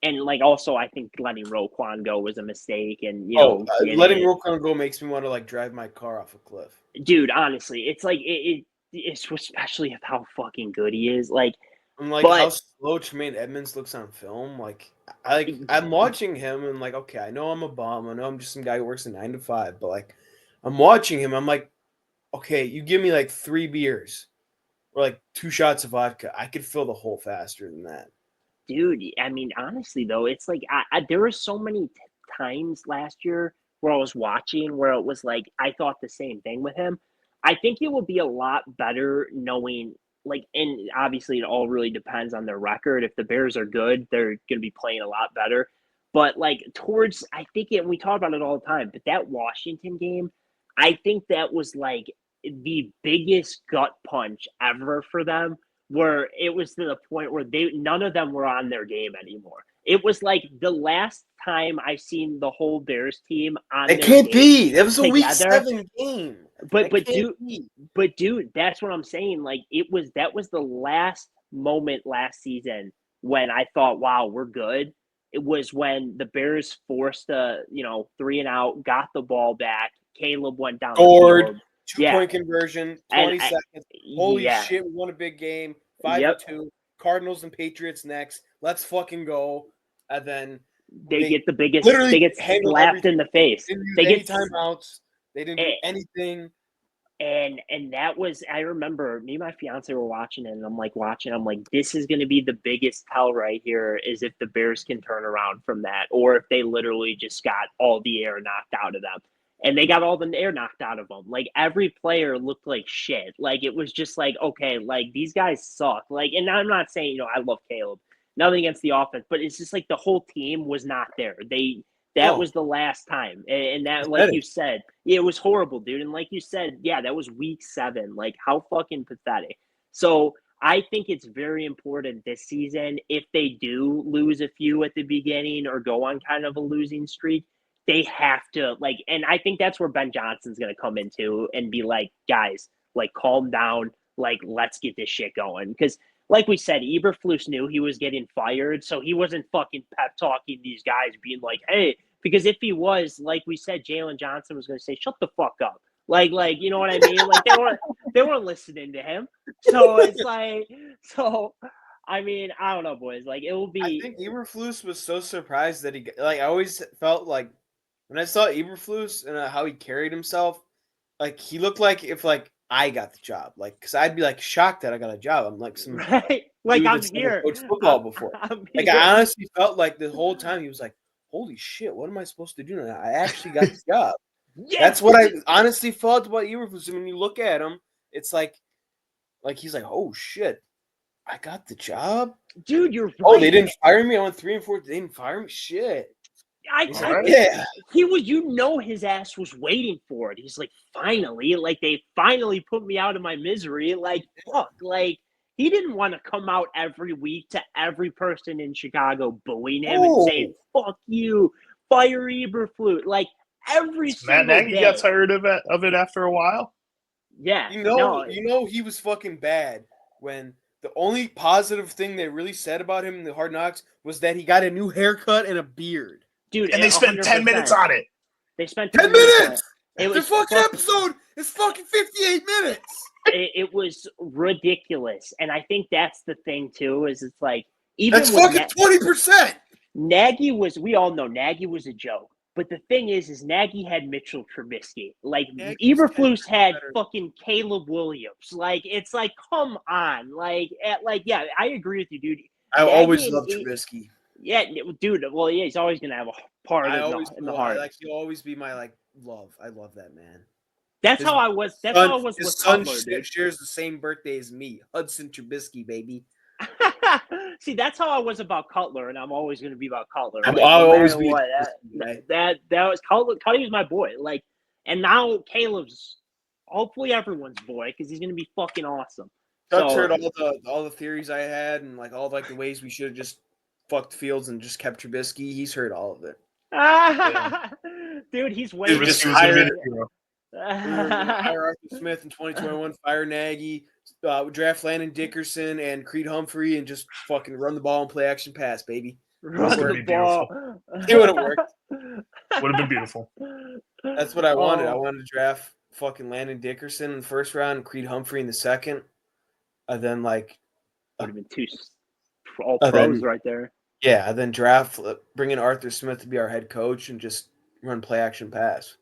S2: And also, I think letting Roquan go was a mistake. And
S3: letting Roquan go makes me want to drive my car off a cliff.
S2: Dude, honestly, it's it's especially with how fucking good he is.
S3: I'm how slow Tremaine Edmonds looks on film. I'm watching him and okay, I know I'm a bum. I know I'm just some guy who works a 9 to 5, but I'm watching him. I'm okay, you give me 3 beers or 2 shots of vodka, I could fill the hole faster than that.
S2: Dude, honestly though, it's there were so many times last year where I was watching where it was I thought the same thing with him. I think it will be a lot better knowing. And obviously it all really depends on their record. If the Bears are good, they're going to be playing a lot better. But towards, I think we talk about it all the time, but that Washington game, I think that was the biggest gut punch ever for them, where it was to the point where none of them were on their game anymore. It was like the last time I seen the whole Bears team on
S3: It
S2: their
S3: can't
S2: game
S3: be. That was a week
S2: together.
S3: 7 game.
S2: But
S3: That
S2: dude,
S3: can't be.
S2: that's what I'm saying. Like that was the last moment last season when I thought, wow, we're good. It was when the Bears forced a 3-and-out, got the ball back. Caleb went down the
S3: Scored,
S2: field.
S3: 2-point conversion, 20 seconds. Holy shit, we won a big game. 5-2. Cardinals and Patriots next. Let's fucking go. And then
S2: they get the biggest.
S3: literally
S2: They get slapped in the face.
S3: They didn't use
S2: They
S3: any
S2: get
S3: timeouts. They didn't do anything.
S2: And that was, I remember me and my fiance were watching it, and I'm like, this is going to be the biggest tell right here, is if the Bears can turn around from that, or if they literally just got all the air knocked out of them. And they got all the air knocked out of them. Like, every player looked like shit. Like, it was just like, okay, like, these guys suck. Like, and I'm not saying, I love Caleb. Nothing against the offense, but it's just like the whole team was not there. That was the last time. And that, like you said, it was horrible, dude. And like you said, that was week 7. Like, how fucking pathetic. So I think it's very important this season, if they do lose a few at the beginning or go on kind of a losing streak, they have to, like, and I think that's where Ben Johnson's going to come into and be like, guys, like, calm down. Like, let's get this shit going. Because like we said, Eberflus knew he was getting fired, so he wasn't fucking pep talking these guys, being like, hey, because if he was, like we said, Jalen Johnson was going to say, shut the fuck up. Like, you know what I mean? Like, they weren't listening to him. So it's like, I mean, I don't know, boys. Like, it will be.
S3: I think Eberflus was so surprised that I always felt like when I saw Eberflus and how he carried himself, like, he looked like if, like, I got the job, like, because I'd be like shocked that I got a job. I'm like some
S2: right, like, I'm here.
S3: Coached football before. Like, I honestly felt like the whole time he was like, "Holy shit, what am I supposed to do now? I actually got the job." Yes! That's what I honestly felt about Eberflus. When you look at him, it's like he's like, "Oh shit, I got the job,
S2: dude." You're right.
S3: Oh, they didn't fire me. I went 3-4. They didn't fire me. Shit.
S2: He was, his ass was waiting for it. He's like, finally, like, they finally put me out of my misery. Like, fuck, like, he didn't want to come out every week to every person in Chicago booing him and saying, fuck you, fire Eberflus. Like, every single
S1: Matt Nagy
S2: day.
S1: got tired of it after a while.
S2: Yeah.
S3: You know he was fucking bad when the only positive thing they really said about him in the Hard Knocks was that he got a new haircut and a beard.
S2: Dude,
S1: and they spent 10 minutes on it.
S2: They spent
S3: 10 minutes.
S2: The
S3: fucking episode is fucking 58 minutes.
S2: It was ridiculous, and I think that's the thing too. Is it's like even
S3: that's fucking 20%.
S2: Nagy was. We all know Nagy was a joke, but the thing is Nagy had Mitchell Trubisky. Like, Eberflus had fucking Caleb Williams. Like, it's like, come on. Like, yeah, I agree with you, dude.
S3: I always loved Trubisky.
S2: Yeah, dude. Well, yeah, he's always gonna have a part in the heart.
S3: Like, he'll always be my love. I love that man.
S2: That's how I was. That's how I was with Cutler, dude.
S3: Shares the same birthday as me, Hudson Trubisky, baby.
S2: See, that's how I was about Cutler, and I'm always going to be about Cutler.
S3: I'll always be
S2: that was Cutler. Cutler was my boy. Like, and now Caleb's hopefully everyone's boy because he's going to be fucking awesome.
S3: Chuck's heard all the theories I had and like all the ways we should have just fucked Fields and just kept Trubisky. He's heard all of it.
S2: Dude, he's way
S3: just hired. Hire Arthur Smith in 2021. Fire Nagy. Draft Landon Dickerson and Creed Humphrey and just fucking run the ball and play action pass, baby.
S2: Run the ball.
S3: It would have worked.
S1: Would have been beautiful.
S3: That's what I wanted. I wanted to draft fucking Landon Dickerson in the first round and Creed Humphrey in the second. And then
S2: would have been two all pros right there.
S3: Yeah, and then bring in Arthur Smith to be our head coach and just run play action pass.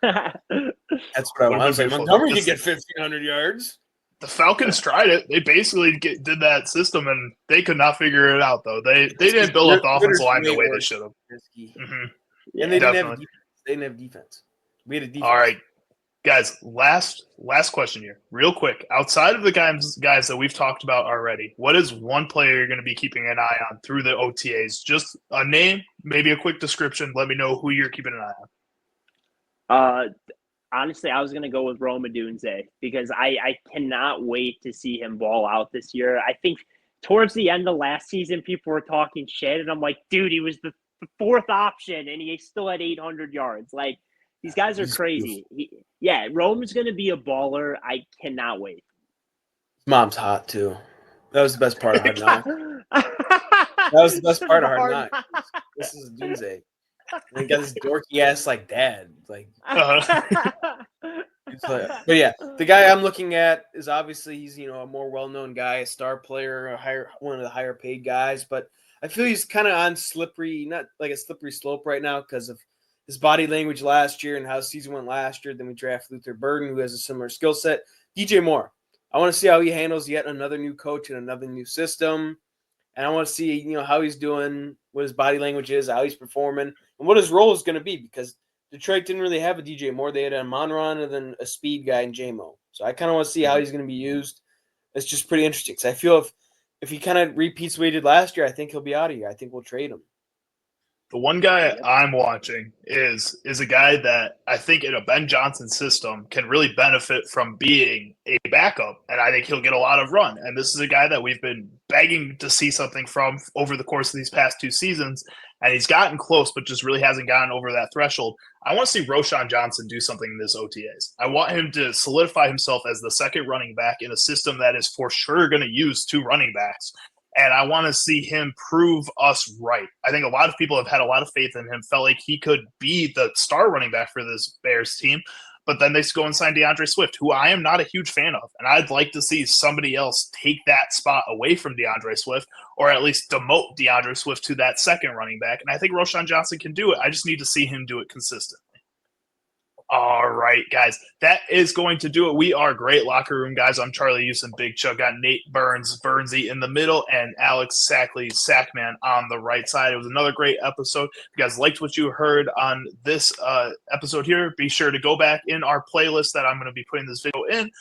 S3: That's what I wanted. I was like, Montgomery can get 1,500 yards.
S1: The Falcons tried it. They basically did that system, and they could not figure it out, though. They didn't build up the offensive line the way they should have.
S3: Mm-hmm. And they didn't have defense. They didn't have defense. We had a defense.
S1: All right, guys, last question here. Real quick. Outside of the guys that we've talked about already, what is one player you're going to be keeping an eye on through the OTAs? Just a name, maybe a quick description. Let me know who you're keeping an eye on.
S2: honestly, I was going to go with Rome Odunze because I cannot wait to see him ball out this year. I think towards the end of last season, people were talking shit, and I'm like, dude, he was the fourth option, and he still had 800 yards. Like, these guys are crazy. Rome's going to be a baller. I cannot wait.
S3: Mom's hot, too. That was the best part of Hard Knocks. That was the best part of Hard Knocks. This is Dunze. And he got this dorky ass like dad. Like, but yeah, the guy I'm looking at is obviously he's a more well-known guy, a star player, one of the higher paid guys. But I feel he's kind of on not like a slippery slope right now because of his body language last year and how his season went last year. Then we draft Luther Burden, who has a similar skill set. DJ Moore. I want to see how he handles yet another new coach and another new system. And I want to see, how he's doing, what his body language is, how he's performing, and what his role is going to be because Detroit didn't really have a DJ Moore. They had a Monron and then a speed guy in J-Mo. So I kind of want to see how he's going to be used. It's just pretty interesting because I feel if he kind of repeats what he did last year, I think he'll be out of here. I think we'll trade him.
S1: The one guy I'm watching is a guy that I think in a Ben Johnson system can really benefit from being a backup, and I think he'll get a lot of run. And this is a guy that we've been begging to see something from over the course of these past 2 seasons, and he's gotten close, but just really hasn't gotten over that threshold. I want to see Roschon Johnson do something in this OTAs. I want him to solidify himself as the second running back in a system that is for sure going to use 2 running backs. And I want to see him prove us right. I think a lot of people have had a lot of faith in him, felt like he could be the star running back for this Bears team. But then they go and sign DeAndre Swift, who I am not a huge fan of. And I'd like to see somebody else take that spot away from DeAndre Swift, or at least demote DeAndre Swift to that second running back. And I think Roschon Johnson can do it. I just need to see him do it consistently. All right, guys, that is going to do it. We are great locker room guys. I'm Charlie Uczen, Big Chuck. Got Nate Burnsy in the middle, and Alex Sakleh, Sackman on the right side. It was another great episode. If you guys liked what you heard on this episode here, be sure to go back in our playlist that I'm going to be putting this video in.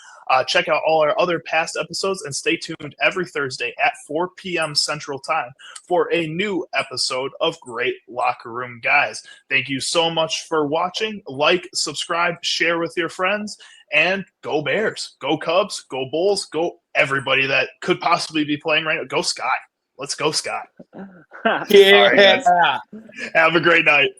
S1: Check out all our other past episodes and stay tuned every Thursday at 4 p.m. Central Time for a new episode of Great Locker Room Guys. Thank you so much for watching. Like, subscribe, share with your friends, and go Bears, go Cubs, go Bulls, go everybody that could possibly be playing right now. Go Sky. Let's go Sky.
S3: Yeah.
S1: All right, guys. Have a great night.